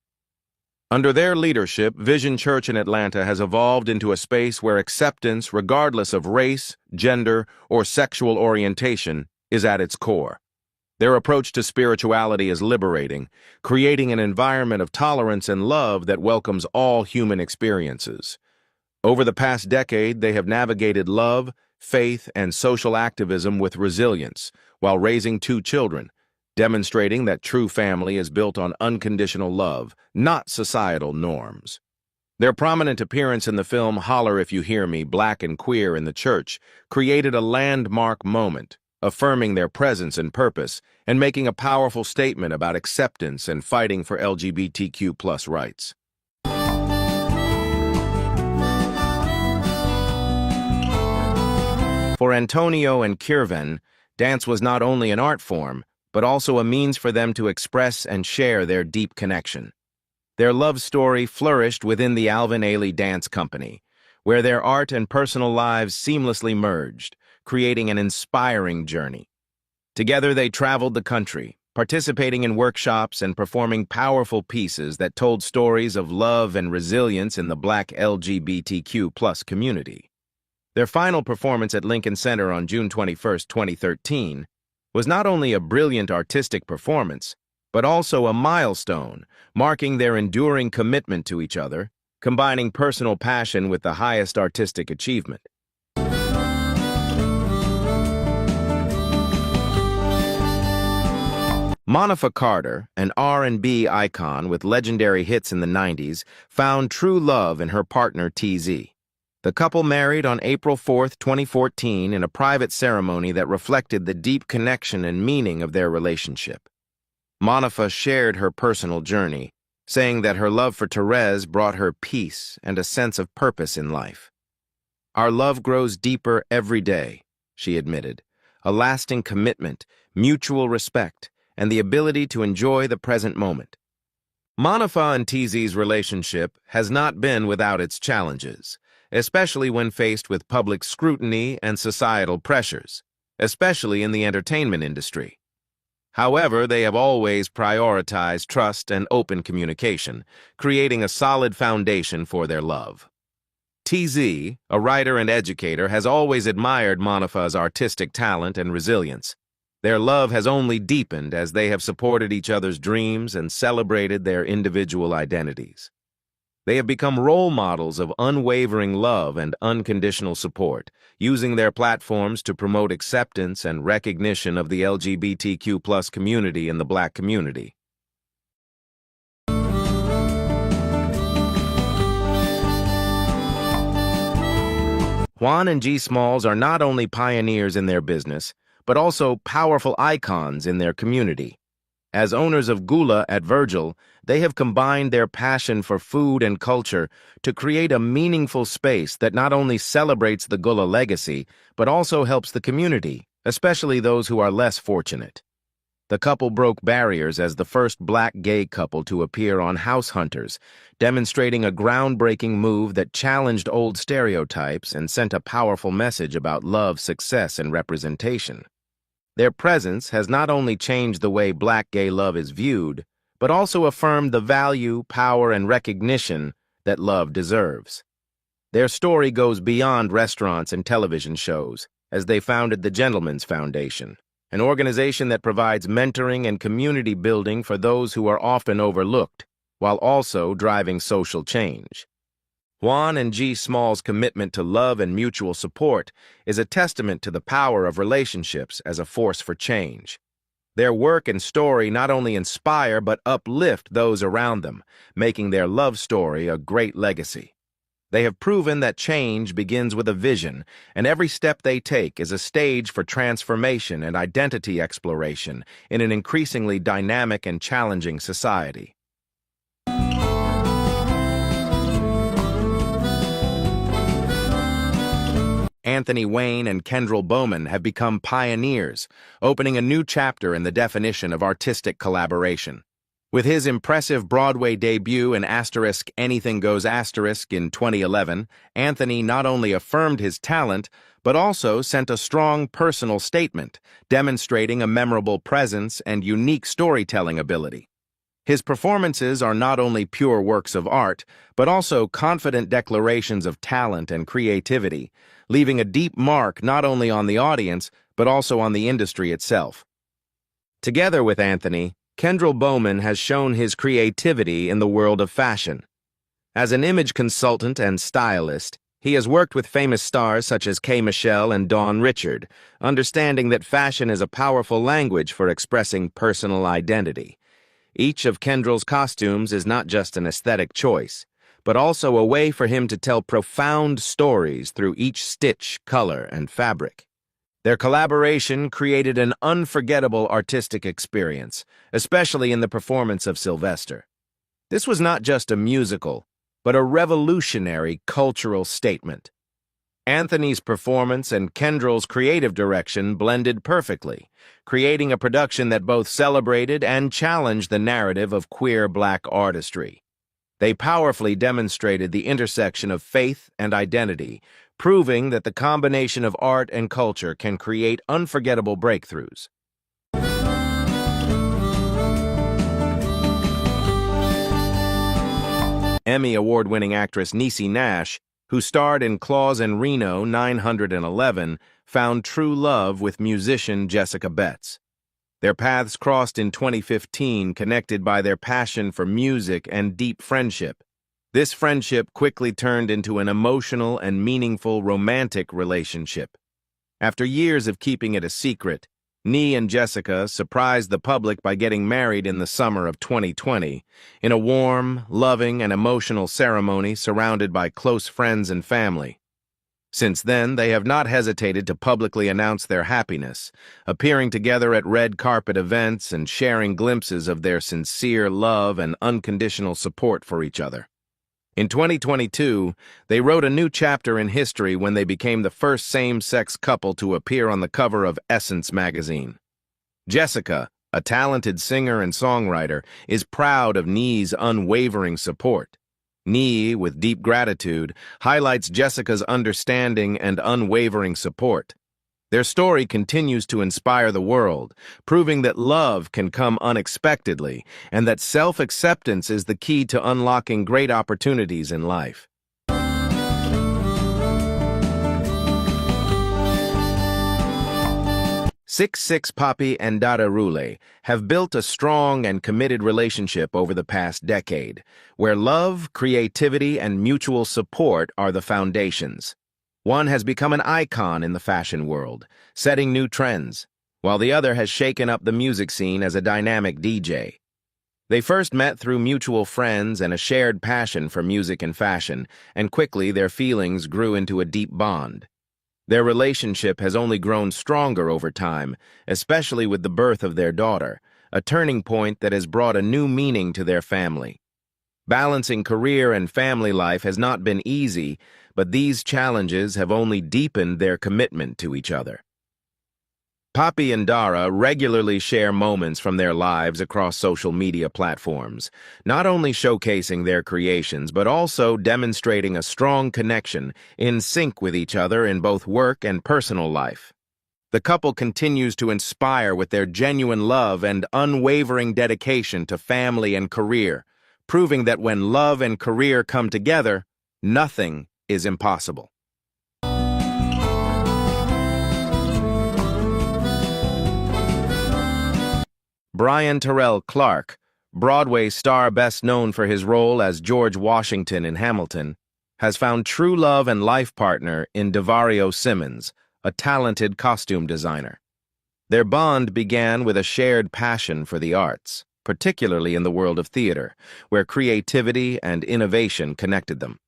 Under their leadership, Vision Church in Atlanta has evolved into a space where acceptance, regardless of race, gender, or sexual orientation, is at its core. Their approach to spirituality is liberating, creating an environment of tolerance and love that welcomes all human experiences. Over the past decade, they have navigated love, faith, and social activism with resilience, while raising two children, demonstrating that true family is built on unconditional love, not societal norms. Their prominent appearance in the film Holler If You Hear Me, Black and Queer in the Church created a landmark moment, affirming their presence and purpose, and making a powerful statement about acceptance and fighting for LGBTQ+ rights. For Antonio and Kirvan, dance was not only an art form, but also a means for them to express and share their deep connection. Their love story flourished within the Alvin Ailey Dance Company, where their art and personal lives seamlessly merged, creating an inspiring journey. Together they traveled the country, participating in workshops and performing powerful pieces that told stories of love and resilience in the Black LGBTQ+ community. Their final performance at Lincoln Center on June 21, 2013, was not only a brilliant artistic performance, but also a milestone, marking their enduring commitment to each other, combining personal passion with the highest artistic achievement. Monica Carter, an R&B icon with legendary hits in the 90s, found true love in her partner TZ. The couple married on April 4, 2014, in a private ceremony that reflected the deep connection and meaning of their relationship. Monica shared her personal journey, saying that her love for Therese brought her peace and a sense of purpose in life. "Our love grows deeper every day," she admitted, "a lasting commitment, mutual respect, and the ability to enjoy the present moment." Monica and TZ's relationship has not been without its challenges, especially when faced with public scrutiny and societal pressures, especially in the entertainment industry. However, they have always prioritized trust and open communication, creating a solid foundation for their love. TZ, a writer and educator, has always admired Monica's artistic talent and resilience. Their love has only deepened as they have supported each other's dreams and celebrated their individual identities. They have become role models of unwavering love and unconditional support, using their platforms to promote acceptance and recognition of the LGBTQ+ community in the Black community. Juan and G. Smalls are not only pioneers in their business, but also powerful icons in their community. As owners of Gula at Virgil, they have combined their passion for food and culture to create a meaningful space that not only celebrates the Gula legacy, but also helps the community, especially those who are less fortunate. The couple broke barriers as the first Black gay couple to appear on House Hunters, demonstrating a groundbreaking move that challenged old stereotypes and sent a powerful message about love, success, and representation. Their presence has not only changed the way Black gay love is viewed, but also affirmed the value, power, and recognition that love deserves. Their story goes beyond restaurants and television shows, as they founded the Gentlemen's Foundation, an organization that provides mentoring and community building for those who are often overlooked, while also driving social change. Juan and G. Small's commitment to love and mutual support is a testament to the power of relationships as a force for change. Their work and story not only inspire but uplift those around them, making their love story a great legacy. They have proven that change begins with a vision, and every step they take is a stage for transformation and identity exploration in an increasingly dynamic and challenging society. Anthony Wayne and Kendrell Bowman have become pioneers, opening a new chapter in the definition of artistic collaboration. With his impressive Broadway debut in Anything Goes in 2011, Anthony not only affirmed his talent, but also sent a strong personal statement, demonstrating a memorable presence and unique storytelling ability. His performances are not only pure works of art, but also confident declarations of talent and creativity, leaving a deep mark not only on the audience, but also on the industry itself. Together with Anthony, Kendrell Bowman has shown his creativity in the world of fashion. As an image consultant and stylist, he has worked with famous stars such as K. Michelle and Dawn Richard, understanding that fashion is a powerful language for expressing personal identity. Each of Kendrell's costumes is not just an aesthetic choice, but also a way for him to tell profound stories through each stitch, color, and fabric. Their collaboration created an unforgettable artistic experience, especially in the performance of Sylvester. This was not just a musical, but a revolutionary cultural statement. Anthony's performance and Kendrell's creative direction blended perfectly, creating a production that both celebrated and challenged the narrative of queer Black artistry. They powerfully demonstrated the intersection of faith and identity, proving that the combination of art and culture can create unforgettable breakthroughs. Emmy award-winning actress Niecy Nash, who starred in Claus and Reno 911, found true love with musician Jessica Betts. Their paths crossed in 2015, connected by their passion for music and deep friendship. This friendship quickly turned into an emotional and meaningful romantic relationship. After years of keeping it a secret, Nee and Jessica surprised the public by getting married in the summer of 2020 in a warm, loving, and emotional ceremony surrounded by close friends and family. Since then, they have not hesitated to publicly announce their happiness, appearing together at red carpet events and sharing glimpses of their sincere love and unconditional support for each other. In 2022, they wrote a new chapter in history when they became the first same-sex couple to appear on the cover of Essence magazine. Jessica, a talented singer and songwriter, is proud of Nee's unwavering support. Nee, with deep gratitude, highlights Jessica's understanding and unwavering support. Their story continues to inspire the world, proving that love can come unexpectedly and that self-acceptance is the key to unlocking great opportunities in life. 6 Papi and Dada Rule have built a strong and committed relationship over the past decade, where love, creativity, and mutual support are the foundations. One has become an icon in the fashion world, setting new trends, while the other has shaken up the music scene as a dynamic DJ. They first met through mutual friends and a shared passion for music and fashion, and quickly their feelings grew into a deep bond. Their relationship has only grown stronger over time, especially with the birth of their daughter, a turning point that has brought a new meaning to their family. Balancing career and family life has not been easy, but these challenges have only deepened their commitment to each other. Papi and Dara regularly share moments from their lives across social media platforms, not only showcasing their creations, but also demonstrating a strong connection in sync with each other in both work and personal life. The couple continues to inspire with their genuine love and unwavering dedication to family and career, proving that when love and career come together, nothing is impossible. Brian Terrell Clark, Broadway star best known for his role as George Washington in Hamilton, has found true love and life partner in DeVario Simmons, a talented costume designer. Their bond began with a shared passion for the arts, particularly in the world of theater, where creativity and innovation connected them.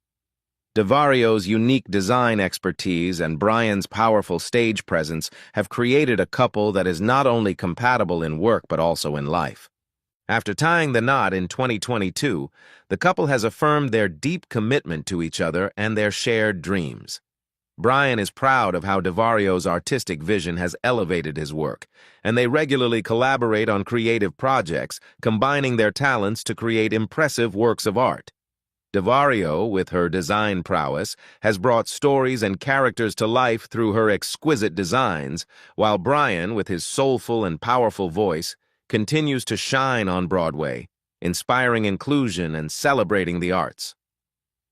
DeVario's unique design expertise and Brian's powerful stage presence have created a couple that is not only compatible in work but also in life. After tying the knot in 2022, the couple has affirmed their deep commitment to each other and their shared dreams. Brian is proud of how DeVario's artistic vision has elevated his work, and they regularly collaborate on creative projects, combining their talents to create impressive works of art. DeVario, with her design prowess, has brought stories and characters to life through her exquisite designs, while Brian, with his soulful and powerful voice, continues to shine on Broadway, inspiring inclusion and celebrating the arts.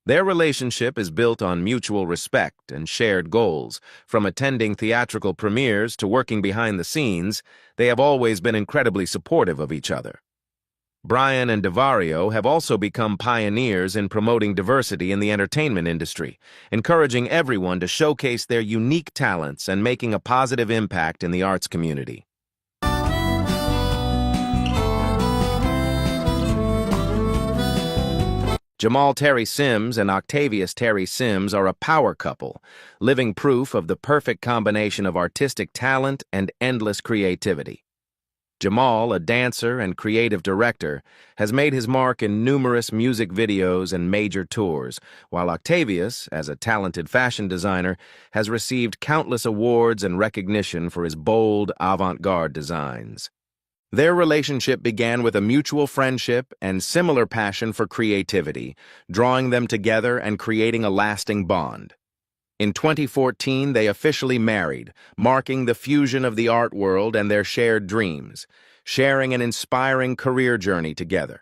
Their relationship is built on mutual respect and shared goals. From attending theatrical premieres to working behind the scenes, they have always been incredibly supportive of each other. Brian and DeVario have also become pioneers in promoting diversity in the entertainment industry, encouraging everyone to showcase their unique talents and making a positive impact in the arts community. Jamal Terry Sims and Octavius Terry Sims are a power couple, living proof of the perfect combination of artistic talent and endless creativity. Jamal, a dancer and creative director, has made his mark in numerous music videos and major tours, while Octavius, as a talented fashion designer, has received countless awards and recognition for his bold, avant-garde designs. Their relationship began with a mutual friendship and similar passion for creativity, drawing them together and creating a lasting bond. In 2014, they officially married, marking the fusion of the art world and their shared dreams, sharing an inspiring career journey together.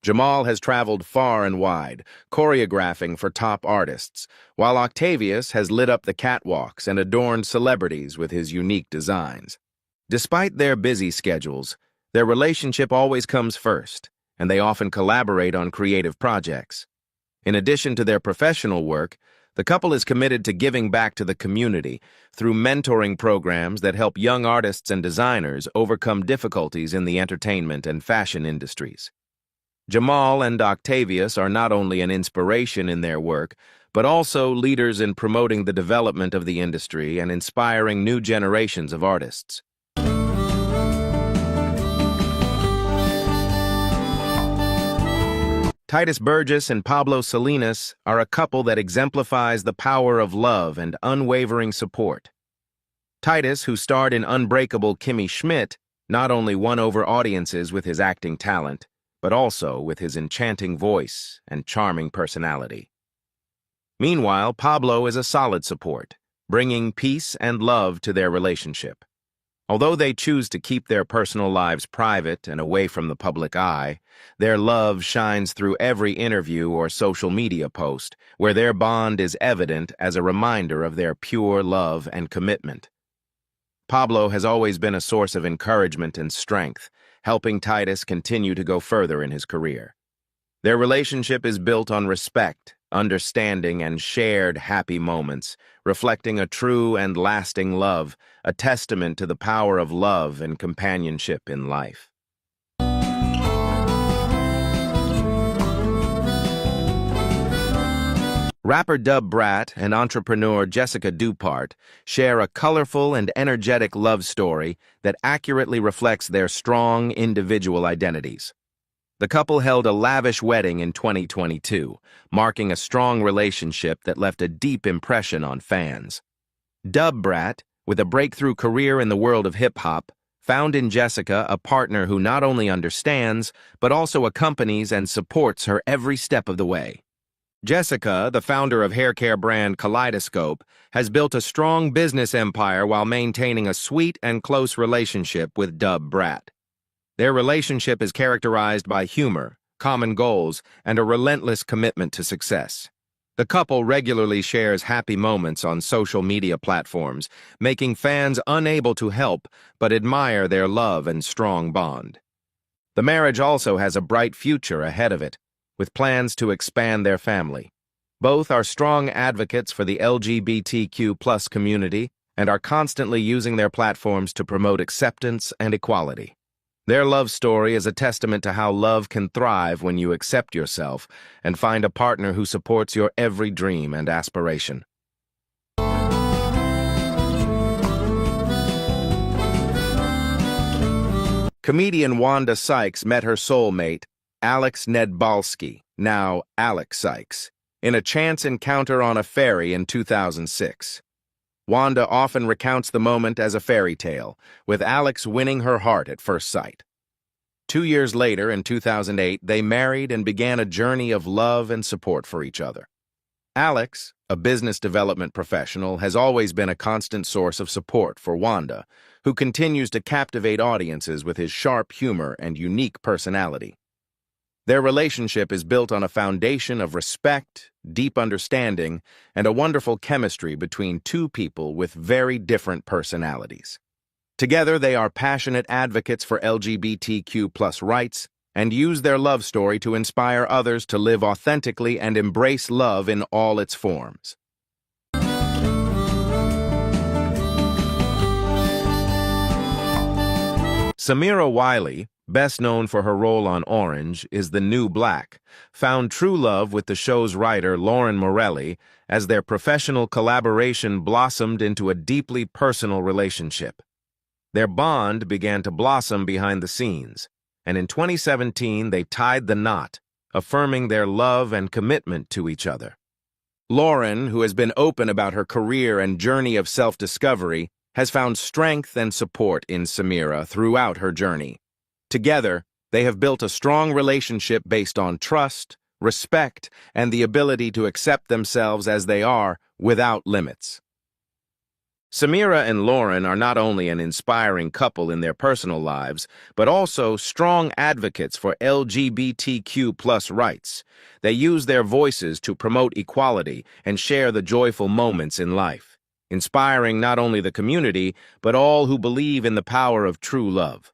Jamal has traveled far and wide, choreographing for top artists, while Octavius has lit up the catwalks and adorned celebrities with his unique designs. Despite their busy schedules, their relationship always comes first, and they often collaborate on creative projects. In addition to their professional work, The couple is committed to giving back to the community through mentoring programs that help young artists and designers overcome difficulties in the entertainment and fashion industries. Jamal and Octavius are not only an inspiration in their work, but also leaders in promoting the development of the industry and inspiring new generations of artists. Titus Burgess and Pablo Salinas are a couple that exemplifies the power of love and unwavering support. Titus, who starred in Unbreakable Kimmy Schmidt, not only won over audiences with his acting talent, but also with his enchanting voice and charming personality. Meanwhile, Pablo is a solid support, bringing peace and love to their relationship. Although they choose to keep their personal lives private and away from the public eye, their love shines through every interview or social media post, where their bond is evident as a reminder of their pure love and commitment. Pablo has always been a source of encouragement and strength, helping Titus continue to go further in his career. Their relationship is built on respect, understanding, and shared happy moments, reflecting a true and lasting love, a testament to the power of love and companionship in life. Rapper Dub Brat and entrepreneur Jessica Dupart share a colorful and energetic love story that accurately reflects their strong individual identities. The couple held a lavish wedding in 2022, marking a strong relationship that left a deep impression on fans. Dub Brat, with a breakthrough career in the world of hip-hop, found in Jessica a partner who not only understands, but also accompanies and supports her every step of the way. Jessica, the founder of hair care brand Kaleidoscope, has built a strong business empire while maintaining a sweet and close relationship with Dub Brat. Their relationship is characterized by humor, common goals, and a relentless commitment to success. The couple regularly shares happy moments on social media platforms, making fans unable to help but admire their love and strong bond. The marriage also has a bright future ahead of it, with plans to expand their family. Both are strong advocates for the LGBTQ+ community and are constantly using their platforms to promote acceptance and equality. Their love story is a testament to how love can thrive when you accept yourself and find a partner who supports your every dream and aspiration. Comedian Wanda Sykes met her soulmate, Alex Nedbalski, now Alex Sykes, in a chance encounter on a ferry in 2006. Wanda often recounts the moment as a fairy tale, with Alex winning her heart at first sight. 2 years later, in 2008, they married and began a journey of love and support for each other. Alex, a business development professional, has always been a constant source of support for Wanda, who continues to captivate audiences with his sharp humor and unique personality. Their relationship is built on a foundation of respect, deep understanding, and a wonderful chemistry between two people with very different personalities. Together, they are passionate advocates for LGBTQ+ rights and use their love story to inspire others to live authentically and embrace love in all its forms. Samira Wiley, best known for her role on Orange is the New Black, found true love with the show's writer Lauren Morelli as their professional collaboration blossomed into a deeply personal relationship. Their bond began to blossom behind the scenes, and in 2017 they tied the knot, affirming their love and commitment to each other. Lauren, who has been open about her career and journey of self-discovery, has found strength and support in Samira throughout her journey. Together, they have built a strong relationship based on trust, respect, and the ability to accept themselves as they are without limits. Samira and Lauren are not only an inspiring couple in their personal lives, but also strong advocates for LGBTQ+ rights. They use their voices to promote equality and share the joyful moments in life, inspiring not only the community, but all who believe in the power of true love.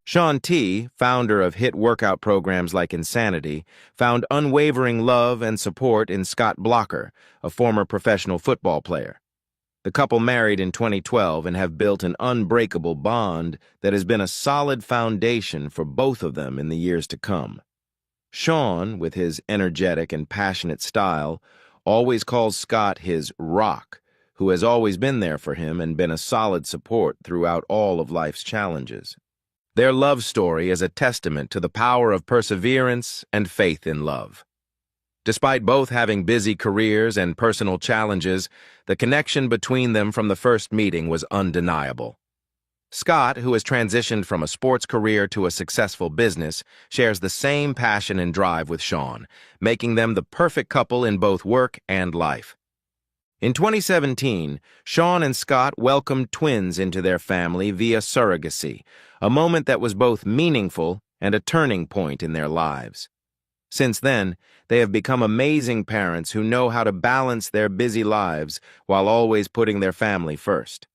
Shaun T., founder of hit workout programs like Insanity, found unwavering love and support in Scott Blocker, a former professional football player. The couple married in 2012 and have built an unbreakable bond that has been a solid foundation for both of them in the years to come. Shaun, with his energetic and passionate style, always calls Scott his rock, who has always been there for him and been a solid support throughout all of life's challenges. Their love story is a testament to the power of perseverance and faith in love. Despite both having busy careers and personal challenges, the connection between them from the first meeting was undeniable. Scott, who has transitioned from a sports career to a successful business, shares the same passion and drive with Shaun, making them the perfect couple in both work and life. In 2017, Shaun and Scott welcomed twins into their family via surrogacy, a moment that was both meaningful and a turning point in their lives. Since then, they have become amazing parents who know how to balance their busy lives while always putting their family first.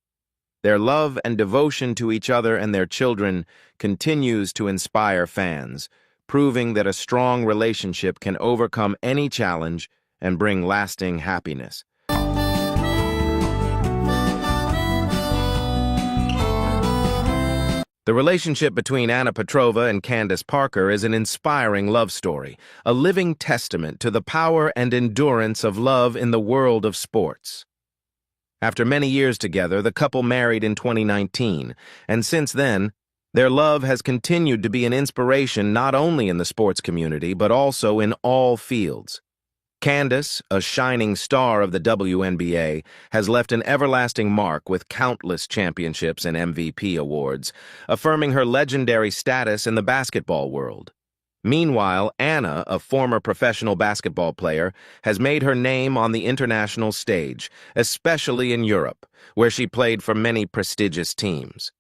Their love and devotion to each other and their children continues to inspire fans, proving that a strong relationship can overcome any challenge and bring lasting happiness. The relationship between Anna Petrova and Candace Parker is an inspiring love story, a living testament to the power and endurance of love in the world of sports. After many years together, the couple married in 2019, and since then, their love has continued to be an inspiration not only in the sports community, but also in all fields. Candace, a shining star of the WNBA, has left an everlasting mark with countless championships and MVP awards, affirming her legendary status in the basketball world. Meanwhile, Anna, a former professional basketball player, has made her name on the international stage, especially in Europe, where she played for many prestigious teams.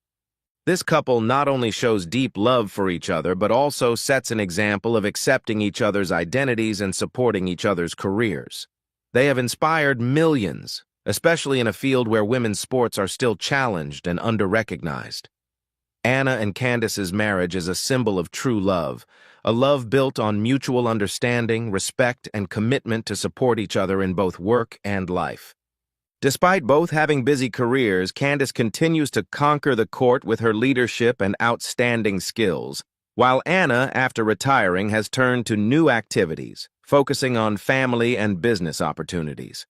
This couple not only shows deep love for each other, but also sets an example of accepting each other's identities and supporting each other's careers. They have inspired millions, especially in a field where women's sports are still challenged and under-recognized. Anna and Candace's marriage is a symbol of true love, a love built on mutual understanding, respect, and commitment to support each other in both work and life. Despite both having busy careers, Candace continues to conquer the court with her leadership and outstanding skills, while Anna, after retiring, has turned to new activities, focusing on family and business opportunities.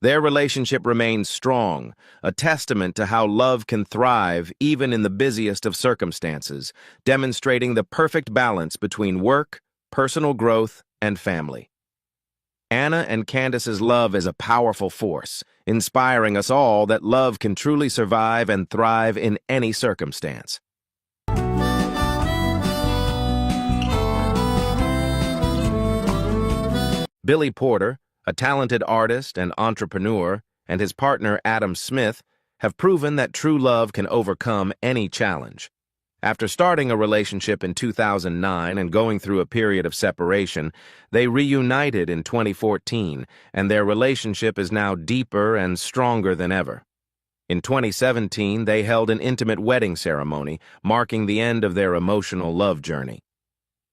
Their relationship remains strong, a testament to how love can thrive even in the busiest of circumstances, demonstrating the perfect balance between work, personal growth, and family. Anna and Candace's love is a powerful force, inspiring us all that love can truly survive and thrive in any circumstance. Billy Porter, a talented artist and entrepreneur, and his partner Adam Smith have proven that true love can overcome any challenge. After starting a relationship in 2009 and going through a period of separation, they reunited in 2014, and their relationship is now deeper and stronger than ever. In 2017, they held an intimate wedding ceremony, marking the end of their emotional love journey.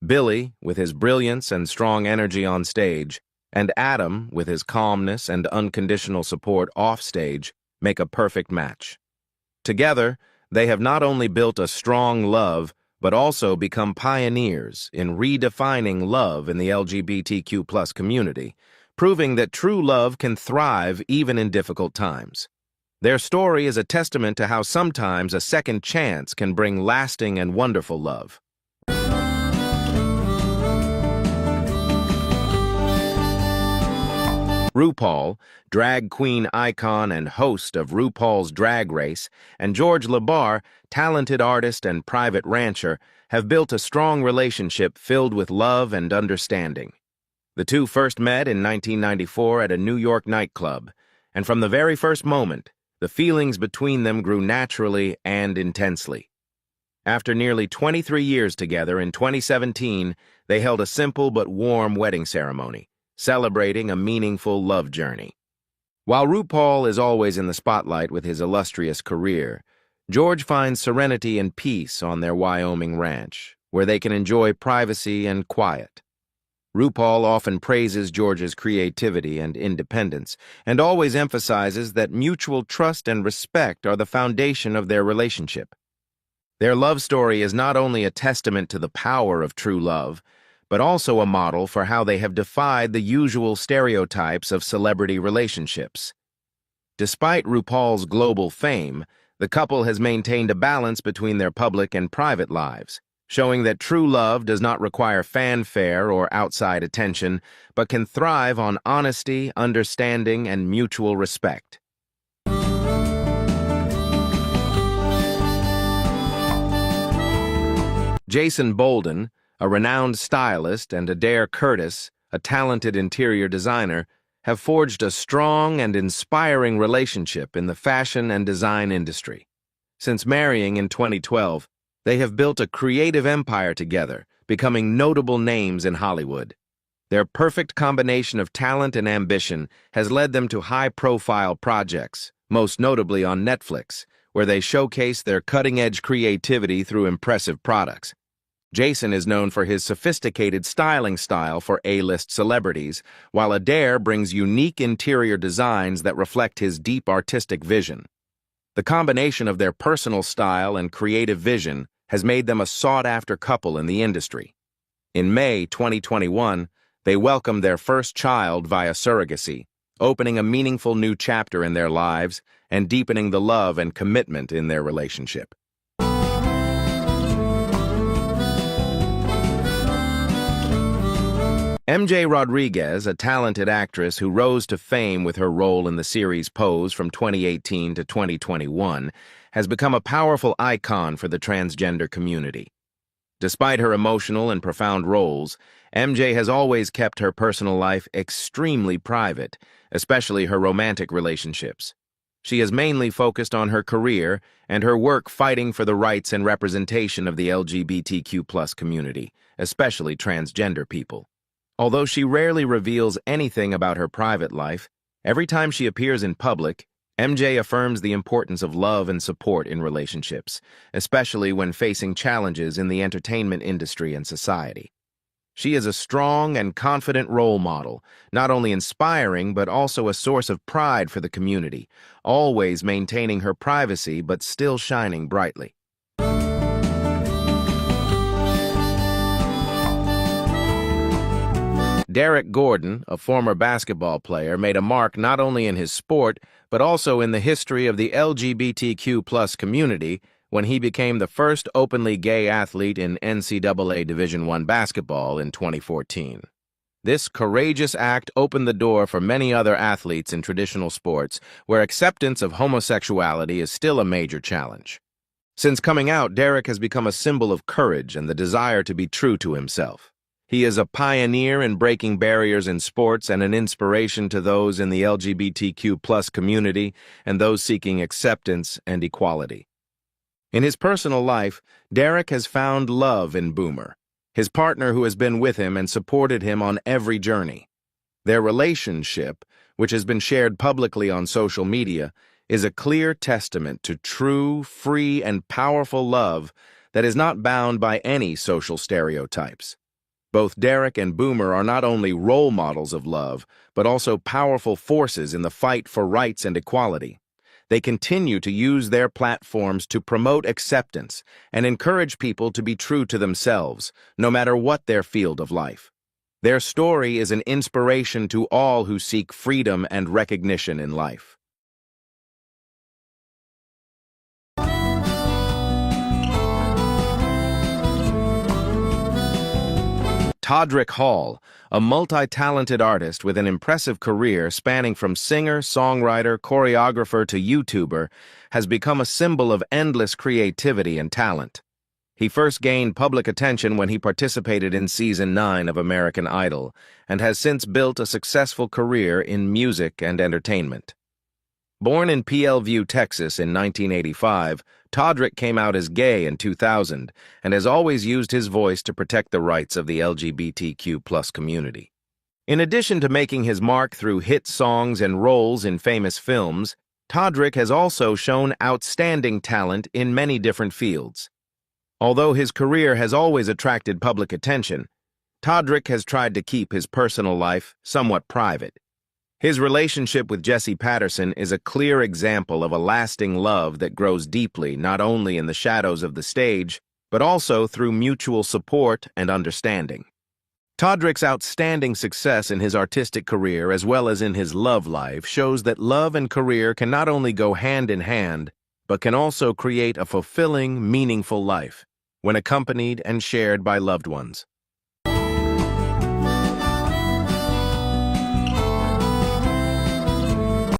Billy, with his brilliance and strong energy on stage, and Adam, with his calmness and unconditional support off stage, make a perfect match. Together, they have not only built a strong love, but also become pioneers in redefining love in the LGBTQ+ community, proving that true love can thrive even in difficult times. Their story is a testament to how sometimes a second chance can bring lasting and wonderful love. RuPaul, drag queen icon and host of RuPaul's Drag Race, and George LeBar, talented artist and private rancher, have built a strong relationship filled with love and understanding. The two first met in 1994 at a New York nightclub, and from the very first moment, the feelings between them grew naturally and intensely. After nearly 23 years together in 2017, they held a simple but warm wedding ceremony, celebrating a meaningful love journey. While RuPaul is always in the spotlight with his illustrious career, George finds serenity and peace on their Wyoming ranch, where they can enjoy privacy and quiet. RuPaul often praises George's creativity and independence, and always emphasizes that mutual trust and respect are the foundation of their relationship. Their love story is not only a testament to the power of true love, but also a model for how they have defied the usual stereotypes of celebrity relationships. Despite RuPaul's global fame, the couple has maintained a balance between their public and private lives, showing that true love does not require fanfare or outside attention, but can thrive on honesty, understanding, and mutual respect. Jason Bolden, a renowned stylist, and Adair Curtis, a talented interior designer, have forged a strong and inspiring relationship in the fashion and design industry. Since marrying in 2012, they have built a creative empire together, becoming notable names in Hollywood. Their perfect combination of talent and ambition has led them to high-profile projects, most notably on Netflix, where they showcase their cutting-edge creativity through impressive products. Jason is known for his sophisticated styling style for A-list celebrities, while Adair brings unique interior designs that reflect his deep artistic vision. The combination of their personal style and creative vision has made them a sought-after couple in the industry. In May 2021, they welcomed their first child via surrogacy, opening a meaningful new chapter in their lives and deepening the love and commitment in their relationship. MJ Rodriguez, a talented actress who rose to fame with her role in the series Pose from 2018 to 2021, has become a powerful icon for the transgender community. Despite her emotional and profound roles, MJ has always kept her personal life extremely private, especially her romantic relationships. She has mainly focused on her career and her work fighting for the rights and representation of the LGBTQ+ community, especially transgender people. Although she rarely reveals anything about her private life, every time she appears in public, MJ affirms the importance of love and support in relationships, especially when facing challenges in the entertainment industry and society. She is a strong and confident role model, not only inspiring but also a source of pride for the community, always maintaining her privacy but still shining brightly. Derek Gordon, a former basketball player, made a mark not only in his sport, but also in the history of the LGBTQ+ community when he became the first openly gay athlete in NCAA Division I basketball in 2014. This courageous act opened the door for many other athletes in traditional sports where acceptance of homosexuality is still a major challenge. Since coming out, Derek has become a symbol of courage and the desire to be true to himself. He is a pioneer in breaking barriers in sports and an inspiration to those in the LGBTQ+ community and those seeking acceptance and equality. In his personal life, Derek has found love in Boomer, his partner who has been with him and supported him on every journey. Their relationship, which has been shared publicly on social media, is a clear testament to true, free, and powerful love that is not bound by any social stereotypes. Both Derek and Boomer are not only role models of love, but also powerful forces in the fight for rights and equality. They continue to use their platforms to promote acceptance and encourage people to be true to themselves, no matter what their field of life. Their story is an inspiration to all who seek freedom and recognition in life. Todrick Hall, a multi-talented artist with an impressive career spanning from singer, songwriter, choreographer to YouTuber, has become a symbol of endless creativity and talent. He first gained public attention when he participated in Season 9 of American Idol, and has since built a successful career in music and entertainment. Born in View, Texas in 1985, Todrick came out as gay in 2000 and has always used his voice to protect the rights of the LGBTQ+ community. In addition to making his mark through hit songs and roles in famous films, Todrick has also shown outstanding talent in many different fields. Although his career has always attracted public attention, Todrick has tried to keep his personal life somewhat private. His relationship with Jesse Patterson is a clear example of a lasting love that grows deeply not only in the shadows of the stage, but also through mutual support and understanding. Todrick's outstanding success in his artistic career as well as in his love life shows that love and career can not only go hand in hand, but can also create a fulfilling, meaningful life when accompanied and shared by loved ones.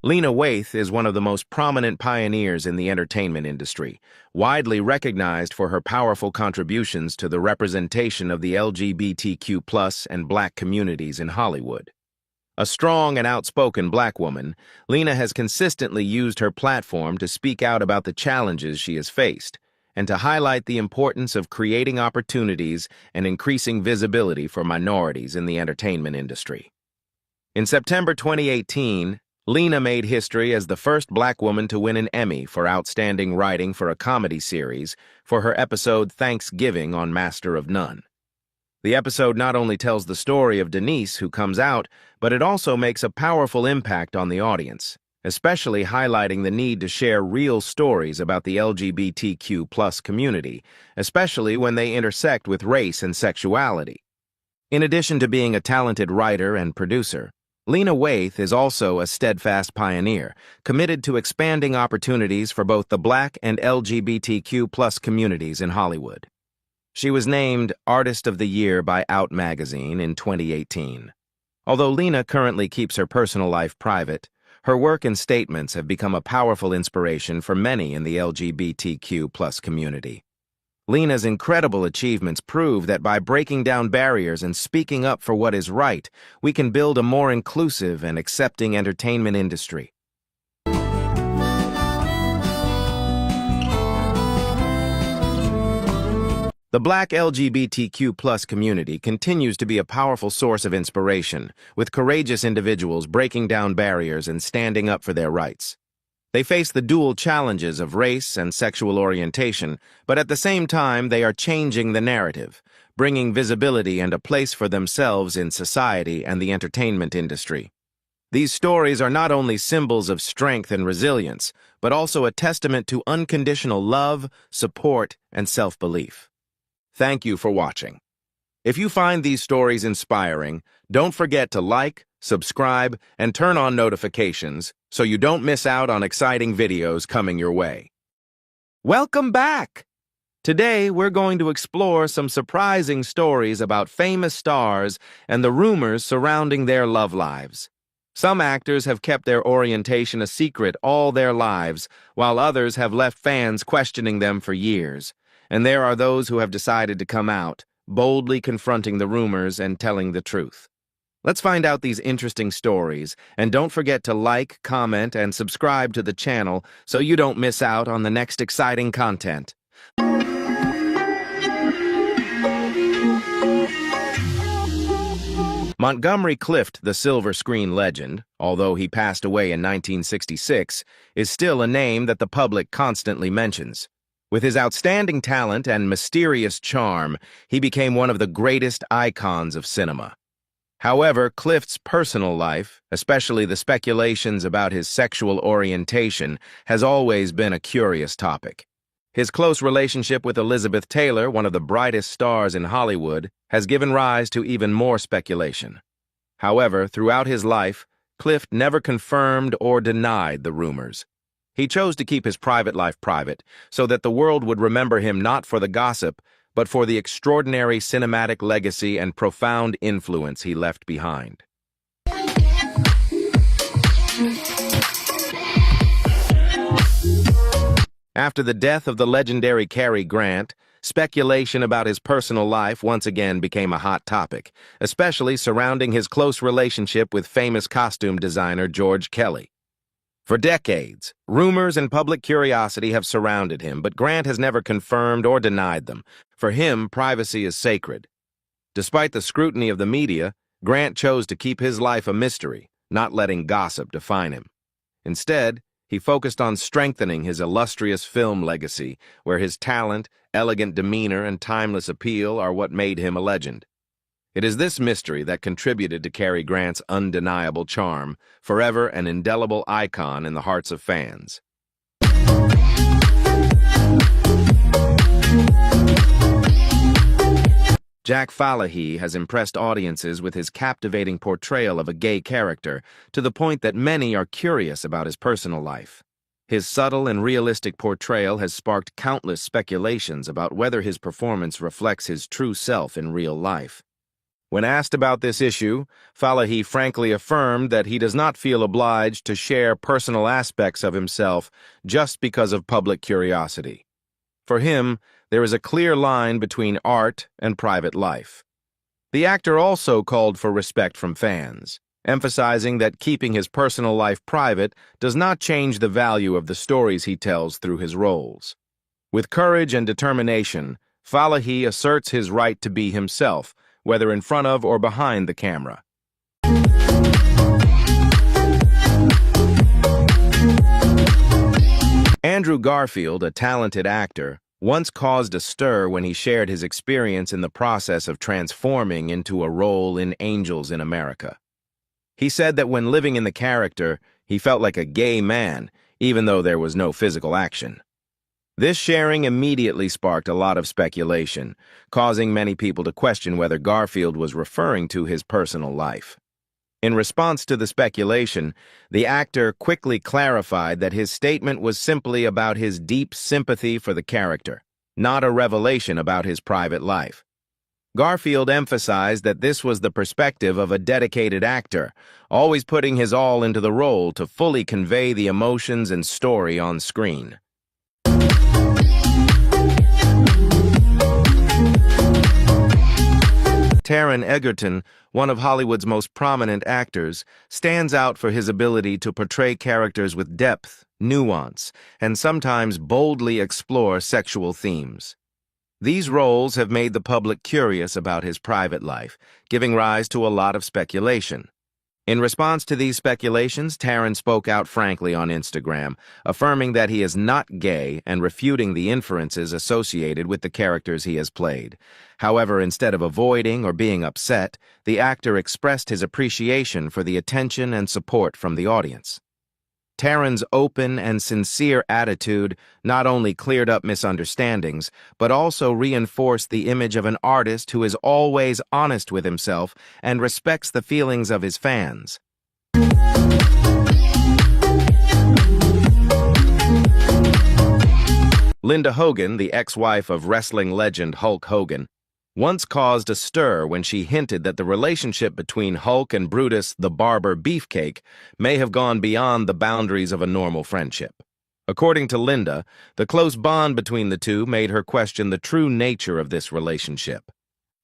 Lena Waithe is one of the most prominent pioneers in the entertainment industry, widely recognized for her powerful contributions to the representation of the LGBTQ+ and Black communities in Hollywood. A strong and outspoken Black woman, Lena has consistently used her platform to speak out about the challenges she has faced and to highlight the importance of creating opportunities and increasing visibility for minorities in the entertainment industry. In September 2018, Lena made history as the first Black woman to win an Emmy for outstanding writing for a comedy series for her episode Thanksgiving on Master of None. The episode not only tells the story of Denise, who comes out, but it also makes a powerful impact on the audience, especially highlighting the need to share real stories about the LGBTQ+ community, especially when they intersect with race and sexuality. In addition to being a talented writer and producer, Lena Waithe is also a steadfast pioneer, committed to expanding opportunities for both the Black and LGBTQ+ communities in Hollywood. She was named Artist of the Year by Out magazine in 2018. Although Lena currently keeps her personal life private, her work and statements have become a powerful inspiration for many in the LGBTQ+ community. Lena's incredible achievements prove that by breaking down barriers and speaking up for what is right, we can build a more inclusive and accepting entertainment industry. The Black LGBTQ+ community continues to be a powerful source of inspiration, with courageous individuals breaking down barriers and standing up for their rights. They face the dual challenges of race and sexual orientation, but at the same time they are changing the narrative, bringing visibility and a place for themselves in society and the entertainment industry. These stories are not only symbols of strength and resilience, but also a testament to unconditional love, support, and self-belief. Thank you for watching. If you find these stories inspiring, don't forget to like, subscribe, and turn on notifications so you don't miss out on exciting videos coming your way. Welcome back! Today, we're going to explore some surprising stories about famous stars and the rumors surrounding their love lives. Some actors have kept their orientation a secret all their lives, while others have left fans questioning them for years. And there are those who have decided to come out, boldly confronting the rumors and telling the truth. Let's find out these interesting stories, and don't forget to like, comment, and subscribe to the channel so you don't miss out on the next exciting content. Montgomery Clift, the silver screen legend, although he passed away in 1966, is still a name that the public constantly mentions. With his outstanding talent and mysterious charm, he became one of the greatest icons of cinema. However, Clift's personal life, especially the speculations about his sexual orientation, has always been a curious topic. His close relationship with Elizabeth Taylor, one of the brightest stars in Hollywood, has given rise to even more speculation. However, throughout his life, Clift never confirmed or denied the rumors. He chose to keep his private life private, so that the world would remember him not for the gossip, but for the extraordinary cinematic legacy and profound influence he left behind. After the death of the legendary Cary Grant, speculation about his personal life once again became a hot topic, especially surrounding his close relationship with famous costume designer George Kelly. For decades, rumors and public curiosity have surrounded him, but Grant has never confirmed or denied them. For him, privacy is sacred. Despite the scrutiny of the media, Grant chose to keep his life a mystery, not letting gossip define him. Instead, He focused on strengthening his illustrious film legacy, where his talent, elegant demeanor, and timeless appeal are what made him a legend. It is this mystery that contributed to Cary Grant's undeniable charm, forever an indelible icon in the hearts of fans. Jack Falahy has impressed audiences with his captivating portrayal of a gay character, to the point that many are curious about his personal life. His subtle and realistic portrayal has sparked countless speculations about whether his performance reflects his true self in real life. When asked about this issue, Falahy frankly affirmed that he does not feel obliged to share personal aspects of himself just because of public curiosity. For him, there is a clear line between art and private life. The actor also called for respect from fans, emphasizing that keeping his personal life private does not change the value of the stories he tells through his roles. With courage and determination, Falahy asserts his right to be himself, whether in front of or behind the camera. Andrew Garfield, a talented actor, once caused a stir when he shared his experience in the process of transforming into a role in Angels in America. He said that when living in the character, he felt like a gay man, even though there was no physical action. This sharing immediately sparked a lot of speculation, causing many people to question whether Garfield was referring to his personal life. In response to the speculation, the actor quickly clarified that his statement was simply about his deep sympathy for the character, not a revelation about his private life. Garfield emphasized that this was the perspective of a dedicated actor, always putting his all into the role to fully convey the emotions and story on screen. Taron Egerton, one of Hollywood's most prominent actors, stands out for his ability to portray characters with depth, nuance, and sometimes boldly explore sexual themes. These roles have made the public curious about his private life, giving rise to a lot of speculation. In response to these speculations, Taron spoke out frankly on Instagram, affirming that he is not gay and refuting the inferences associated with the characters he has played. However, instead of avoiding or being upset, the actor expressed his appreciation for the attention and support from the audience. Taron's open and sincere attitude not only cleared up misunderstandings, but also reinforced the image of an artist who is always honest with himself and respects the feelings of his fans. Linda Hogan, the ex-wife of wrestling legend Hulk Hogan, once caused a stir when she hinted that the relationship between Hulk and Brutus the Barber Beefcake may have gone beyond the boundaries of a normal friendship. According to Linda, the close bond between the two made her question the true nature of this relationship.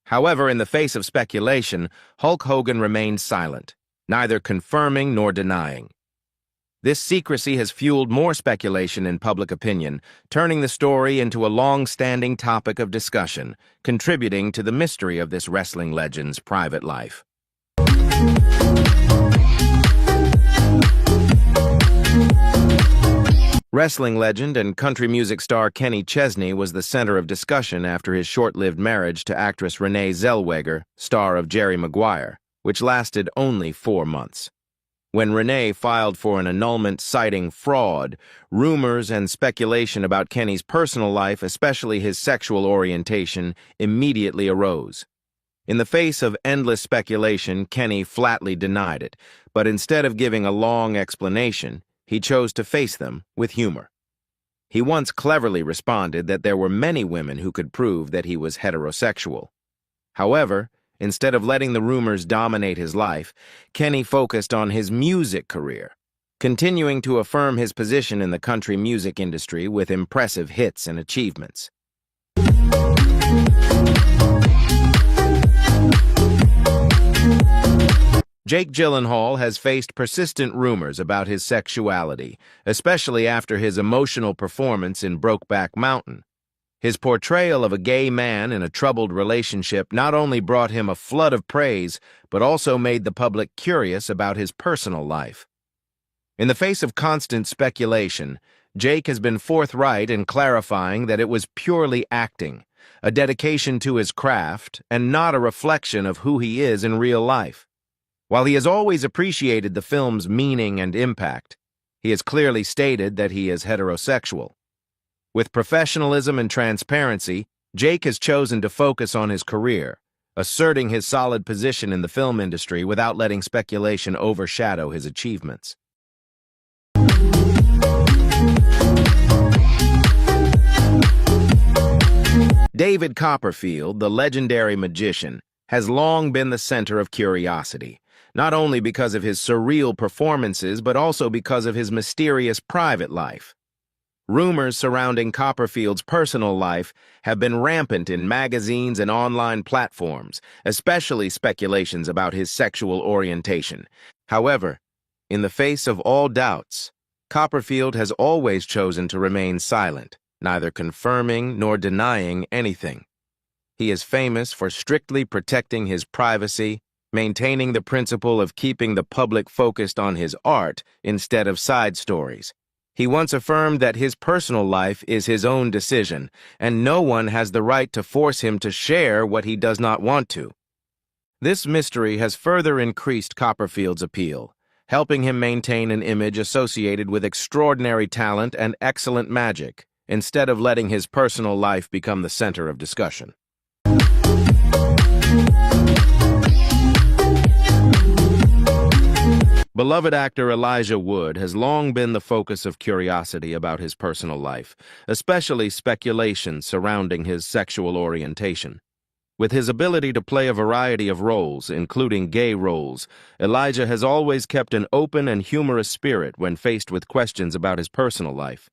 However, in the face of speculation, Hulk Hogan remained silent, neither confirming nor denying. This secrecy has fueled more speculation in public opinion, turning the story into a long-standing topic of discussion, contributing to the mystery of this wrestling legend's private life. Wrestling legend and country music star Kenny Chesney was the center of discussion after his short-lived marriage to actress Renee Zellweger, star of Jerry Maguire, which lasted only 4 months. When Renee filed for an annulment citing fraud, rumors and speculation about Kenny's personal life, especially his sexual orientation, immediately arose. In the face of endless speculation, Kenny flatly denied it, but instead of giving a long explanation, he chose to face them with humor. He once cleverly responded that there were many women who could prove that he was heterosexual. However, instead of letting the rumors dominate his life, Kenny focused on his music career, continuing to affirm his position in the country music industry with impressive hits and achievements. Jake Gyllenhaal has faced persistent rumors about his sexuality, especially after his emotional performance in Brokeback Mountain. His portrayal of a gay man in a troubled relationship not only brought him a flood of praise, but also made the public curious about his personal life. In the face of constant speculation, Jake has been forthright in clarifying that it was purely acting, a dedication to his craft, and not a reflection of who he is in real life. While he has always appreciated the film's meaning and impact, he has clearly stated that he is heterosexual. With professionalism and transparency, Jake has chosen to focus on his career, asserting his solid position in the film industry without letting speculation overshadow his achievements. David Copperfield, the legendary magician, has long been the center of curiosity, not only because of his surreal performances, but also because of his mysterious private life. Rumors surrounding Copperfield's personal life have been rampant in magazines and online platforms, especially speculations about his sexual orientation. However, in the face of all doubts, Copperfield has always chosen to remain silent, neither confirming nor denying anything. He is famous for strictly protecting his privacy, maintaining the principle of keeping the public focused on his art instead of side stories. He once affirmed that his personal life is his own decision, and no one has the right to force him to share what he does not want to. This mystery has further increased Copperfield's appeal, helping him maintain an image associated with extraordinary talent and excellent magic, instead of letting his personal life become the center of discussion. Beloved actor Elijah Wood has long been the focus of curiosity about his personal life, especially speculation surrounding his sexual orientation. With his ability to play a variety of roles, including gay roles, Elijah has always kept an open and humorous spirit when faced with questions about his personal life.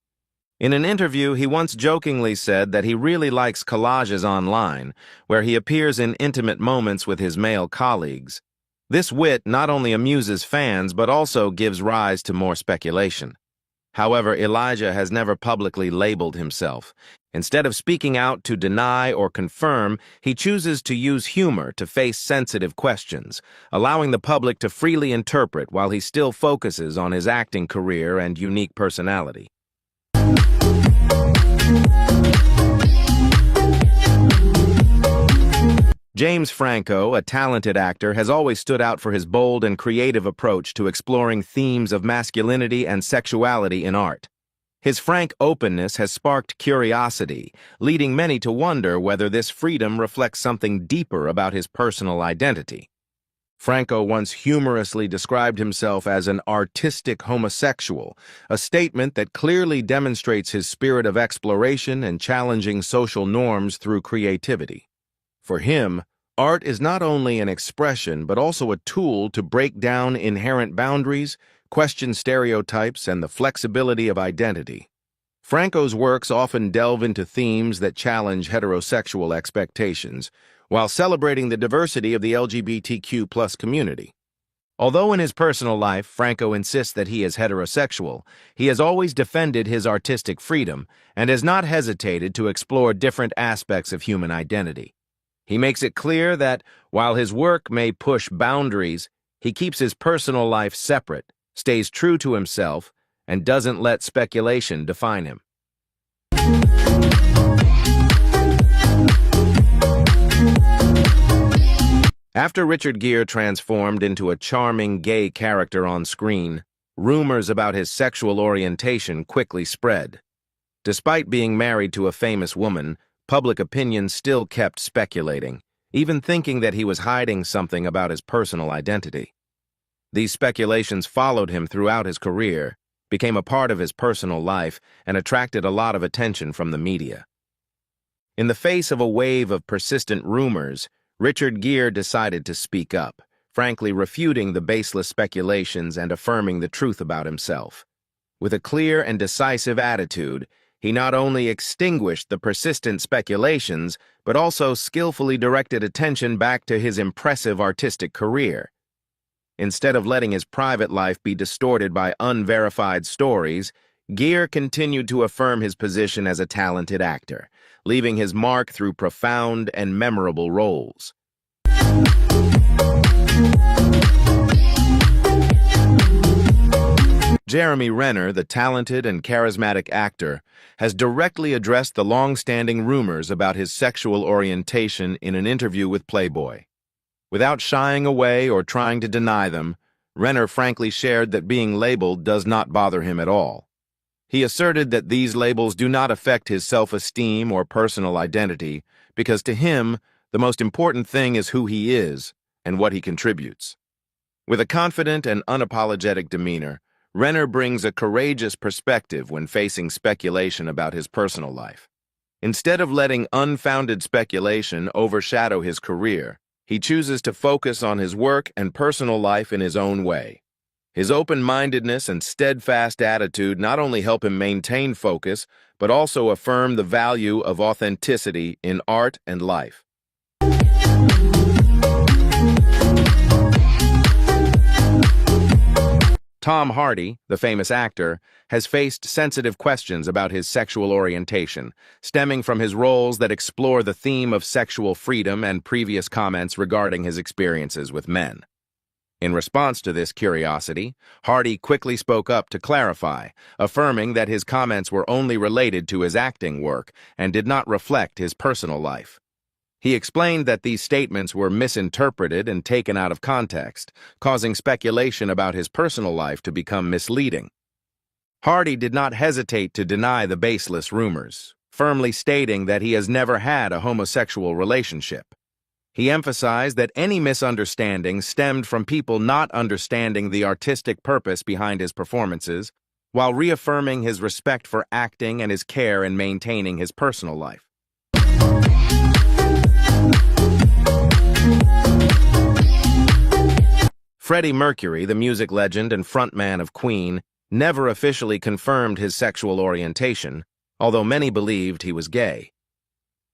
In an interview, he once jokingly said that he really likes collages online, where he appears in intimate moments with his male colleagues. This wit not only amuses fans, but also gives rise to more speculation. However, Elijah has never publicly labeled himself. Instead of speaking out to deny or confirm, he chooses to use humor to face sensitive questions, allowing the public to freely interpret while he still focuses on his acting career and unique personality. James Franco, a talented actor, has always stood out for his bold and creative approach to exploring themes of masculinity and sexuality in art. His frank openness has sparked curiosity, leading many to wonder whether this freedom reflects something deeper about his personal identity. Franco once humorously described himself as an artistic homosexual, a statement that clearly demonstrates his spirit of exploration and challenging social norms through creativity. For him, art is not only an expression, but also a tool to break down inherent boundaries, question stereotypes, and the flexibility of identity. Franco's works often delve into themes that challenge heterosexual expectations, while celebrating the diversity of the LGBTQ+ community. Although in his personal life, Franco insists that he is heterosexual, he has always defended his artistic freedom and has not hesitated to explore different aspects of human identity. He makes it clear that, while his work may push boundaries, he keeps his personal life separate, stays true to himself, and doesn't let speculation define him. After Richard Gere transformed into a charming gay character on screen, rumors about his sexual orientation quickly spread. Despite being married to a famous woman, public opinion still kept speculating, even thinking that he was hiding something about his personal identity. These speculations followed him throughout his career, became a part of his personal life, and attracted a lot of attention from the media. In the face of a wave of persistent rumors, Richard Gere decided to speak up, frankly refuting the baseless speculations and affirming the truth about himself. With a clear and decisive attitude, he not only extinguished the persistent speculations, but also skillfully directed attention back to his impressive artistic career. Instead of letting his private life be distorted by unverified stories, Gere continued to affirm his position as a talented actor, leaving his mark through profound and memorable roles. Jeremy Renner, the talented and charismatic actor, has directly addressed the long-standing rumors about his sexual orientation in an interview with Playboy. Without shying away or trying to deny them, Renner frankly shared that being labeled does not bother him at all. He asserted that these labels do not affect his self-esteem or personal identity because to him, the most important thing is who he is and what he contributes. With a confident and unapologetic demeanor, Renner brings a courageous perspective when facing speculation about his personal life. Instead of letting unfounded speculation overshadow his career, he chooses to focus on his work and personal life in his own way. His open-mindedness and steadfast attitude not only help him maintain focus, but also affirm the value of authenticity in art and life. Tom Hardy, the famous actor, has faced sensitive questions about his sexual orientation, stemming from his roles that explore the theme of sexual freedom and previous comments regarding his experiences with men. In response to this curiosity, Hardy quickly spoke up to clarify, affirming that his comments were only related to his acting work and did not reflect his personal life. He explained that these statements were misinterpreted and taken out of context, causing speculation about his personal life to become misleading. Hardy did not hesitate to deny the baseless rumors, firmly stating that he has never had a homosexual relationship. He emphasized that any misunderstanding stemmed from people not understanding the artistic purpose behind his performances, while reaffirming his respect for acting and his care in maintaining his personal life. Freddie Mercury, the music legend and frontman of Queen, never officially confirmed his sexual orientation, although many believed he was gay.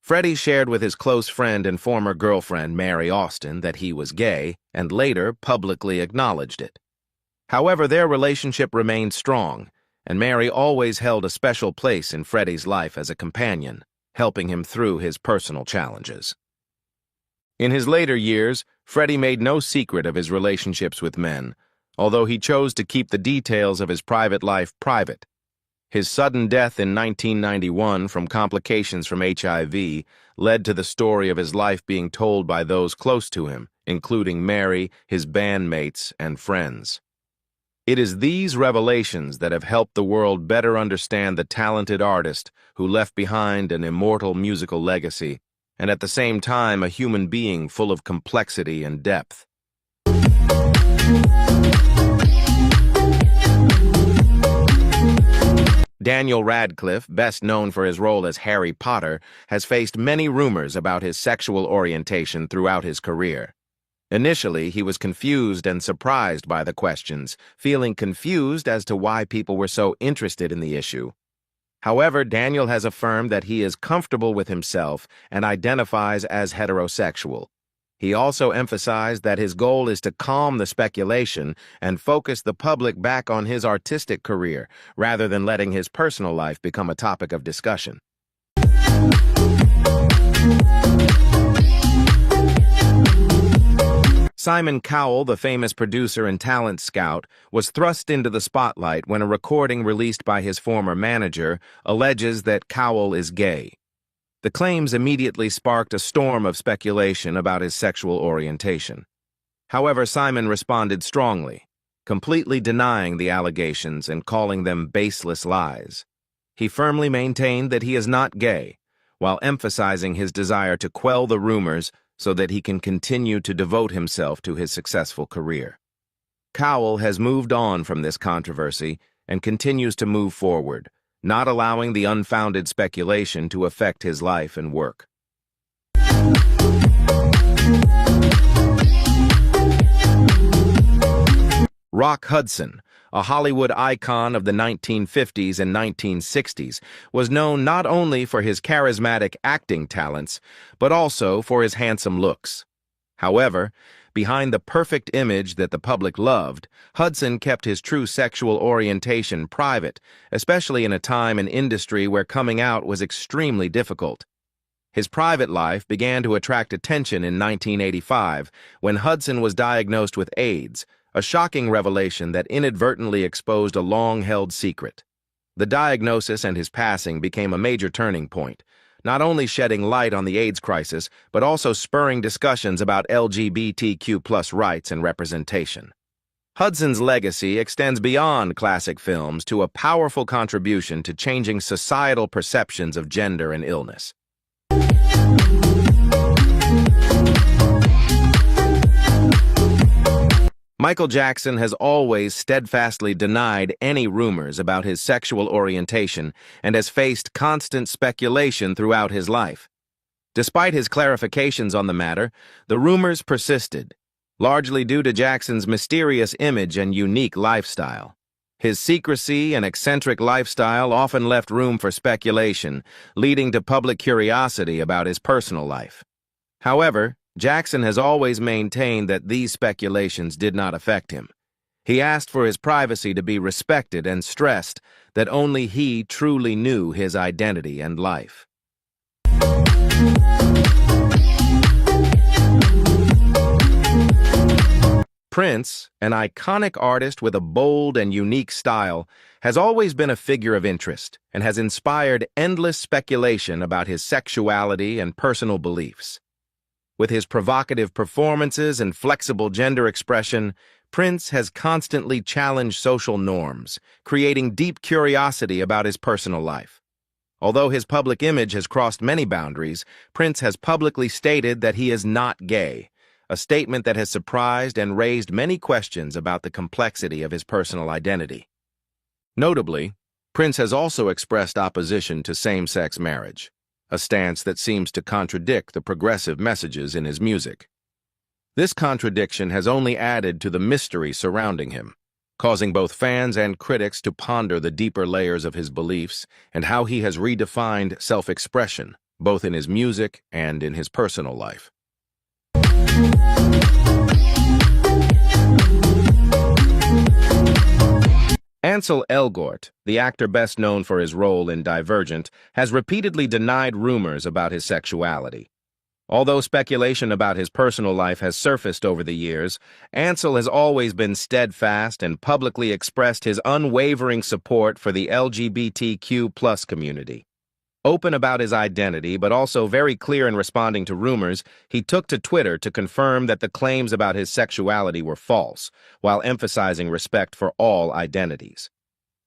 Freddie shared with his close friend and former girlfriend Mary Austin that he was gay and later publicly acknowledged it. However, their relationship remained strong, and Mary always held a special place in Freddie's life as a companion, helping him through his personal challenges. In his later years, Freddie made no secret of his relationships with men, although he chose to keep the details of his private life private. His sudden death in 1991 from complications from HIV led to the story of his life being told by those close to him, including Mary, his bandmates, and friends. It is these revelations that have helped the world better understand the talented artist who left behind an immortal musical legacy, and at the same time a human being full of complexity and depth. Daniel Radcliffe, best known for his role as Harry Potter, has faced many rumors about his sexual orientation throughout his career. Initially, he was confused and surprised by the questions, feeling confused as to why people were so interested in the issue. However, Daniel has affirmed that he is comfortable with himself and identifies as heterosexual. He also emphasized that his goal is to calm the speculation and focus the public back on his artistic career, rather than letting his personal life become a topic of discussion. Simon Cowell, the famous producer and talent scout, was thrust into the spotlight when a recording released by his former manager alleges that Cowell is gay. The claims immediately sparked a storm of speculation about his sexual orientation. However, Simon responded strongly, completely denying the allegations and calling them baseless lies. He firmly maintained that he is not gay, while emphasizing his desire to quell the rumors so that he can continue to devote himself to his successful career. Cowell has moved on from this controversy and continues to move forward, not allowing the unfounded speculation to affect his life and work. Rock Hudson, a Hollywood icon of the 1950s and 1960s, was known not only for his charismatic acting talents, but also for his handsome looks. However, behind the perfect image that the public loved, Hudson kept his true sexual orientation private, especially in a time and industry where coming out was extremely difficult. His private life began to attract attention in 1985 when Hudson was diagnosed with AIDS, a shocking revelation that inadvertently exposed a long-held secret. The diagnosis and his passing became a major turning point, not only shedding light on the AIDS crisis, but also spurring discussions about LGBTQ+ rights and representation. Hudson's legacy extends beyond classic films to a powerful contribution to changing societal perceptions of gender and illness. Michael Jackson has always steadfastly denied any rumors about his sexual orientation and has faced constant speculation throughout his life. Despite his clarifications on the matter, the rumors persisted, largely due to Jackson's mysterious image and unique lifestyle. His secrecy and eccentric lifestyle often left room for speculation, leading to public curiosity about his personal life. However, Jackson has always maintained that these speculations did not affect him. He asked for his privacy to be respected and stressed that only he truly knew his identity and life. Prince, an iconic artist with a bold and unique style, has always been a figure of interest and has inspired endless speculation about his sexuality and personal beliefs. With his provocative performances and flexible gender expression, Prince has constantly challenged social norms, creating deep curiosity about his personal life. Although his public image has crossed many boundaries, Prince has publicly stated that he is not gay, a statement that has surprised and raised many questions about the complexity of his personal identity. Notably, Prince has also expressed opposition to same-sex marriage, a stance that seems to contradict the progressive messages in his music. This contradiction has only added to the mystery surrounding him, causing both fans and critics to ponder the deeper layers of his beliefs and how he has redefined self-expression, both in his music and in his personal life. Ansel Elgort, the actor best known for his role in Divergent, has repeatedly denied rumors about his sexuality. Although speculation about his personal life has surfaced over the years, Ansel has always been steadfast and publicly expressed his unwavering support for the LGBTQ+ community. Open about his identity, but also very clear in responding to rumors, he took to Twitter to confirm that the claims about his sexuality were false, while emphasizing respect for all identities.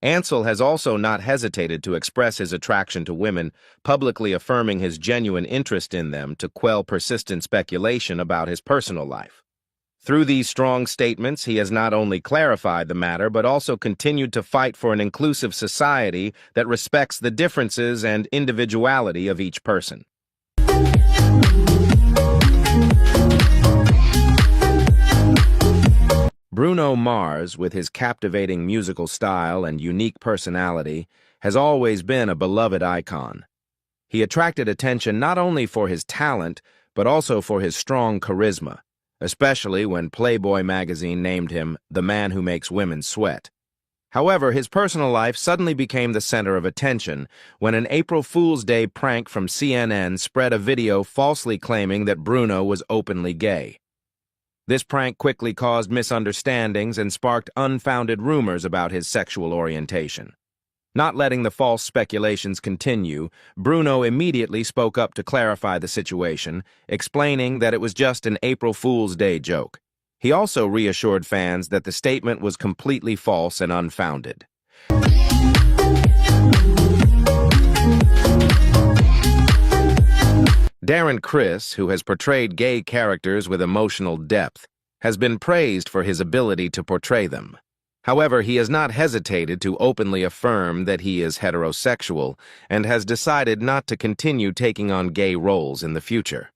Ansel has also not hesitated to express his attraction to women, publicly affirming his genuine interest in them to quell persistent speculation about his personal life. Through these strong statements, he has not only clarified the matter, but also continued to fight for an inclusive society that respects the differences and individuality of each person. Bruno Mars, with his captivating musical style and unique personality, has always been a beloved icon. He attracted attention not only for his talent, but also for his strong charisma, especially when Playboy magazine named him the man who makes women sweat. However, his personal life suddenly became the center of attention when an April Fool's Day prank from CNN spread a video falsely claiming that Bruno was openly gay. This prank quickly caused misunderstandings and sparked unfounded rumors about his sexual orientation. Not letting the false speculations continue, Bruno immediately spoke up to clarify the situation, explaining that it was just an April Fool's Day joke. He also reassured fans that the statement was completely false and unfounded. Darren Criss, who has portrayed gay characters with emotional depth, has been praised for his ability to portray them. However, he has not hesitated to openly affirm that he is heterosexual and has decided not to continue taking on gay roles in the future.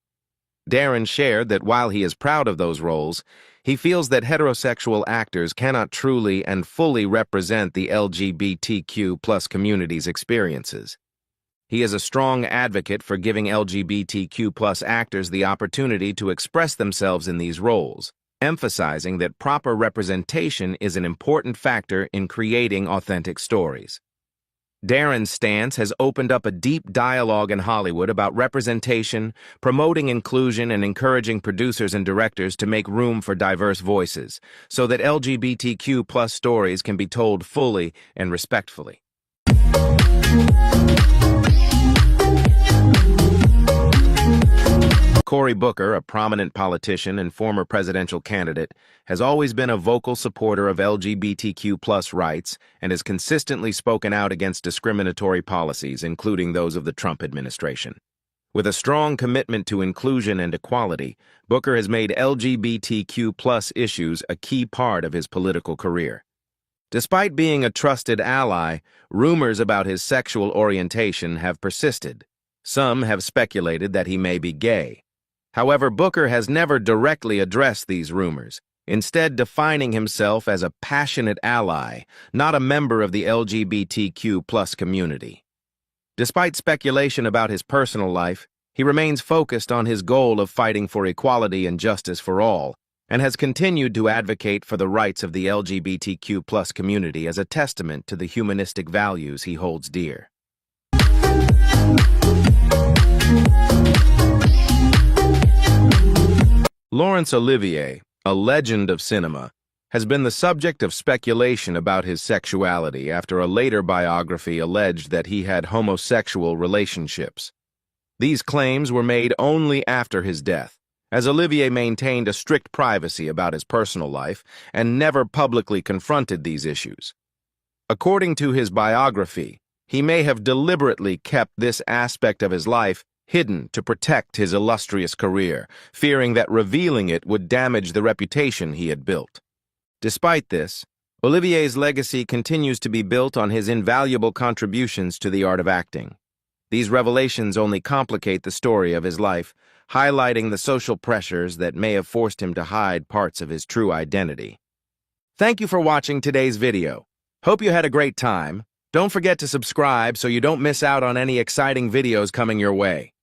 Darren shared that while he is proud of those roles, he feels that heterosexual actors cannot truly and fully represent the LGBTQ+ community's experiences. He is a strong advocate for giving LGBTQ+ actors the opportunity to express themselves in these roles, emphasizing that proper representation is an important factor in creating authentic stories. Darren's stance has opened up a deep dialogue in Hollywood about representation, promoting inclusion, and encouraging producers and directors to make room for diverse voices, so that LGBTQ+ stories can be told fully and respectfully. Cory Booker, a prominent politician and former presidential candidate, has always been a vocal supporter of LGBTQ+ rights and has consistently spoken out against discriminatory policies, including those of the Trump administration. With a strong commitment to inclusion and equality, Booker has made LGBTQ+ issues a key part of his political career. Despite being a trusted ally, rumors about his sexual orientation have persisted. Some have speculated that he may be gay. However, Booker has never directly addressed these rumors, instead defining himself as a passionate ally, not a member of the LGBTQ+ community. Despite speculation about his personal life, he remains focused on his goal of fighting for equality and justice for all, and has continued to advocate for the rights of the LGBTQ+ community as a testament to the humanistic values he holds dear. Laurence Olivier, a legend of cinema, has been the subject of speculation about his sexuality after a later biography alleged that he had homosexual relationships. These claims were made only after his death, as Olivier maintained a strict privacy about his personal life and never publicly confronted these issues. According to his biography, he may have deliberately kept this aspect of his life hidden to protect his illustrious career, fearing that revealing it would damage the reputation he had built. Despite this, Olivier's legacy continues to be built on his invaluable contributions to the art of acting. These revelations only complicate the story of his life, highlighting the social pressures that may have forced him to hide parts of his true identity. Thank you for watching today's video. Hope you had a great time. Don't forget to subscribe so you don't miss out on any exciting videos coming your way.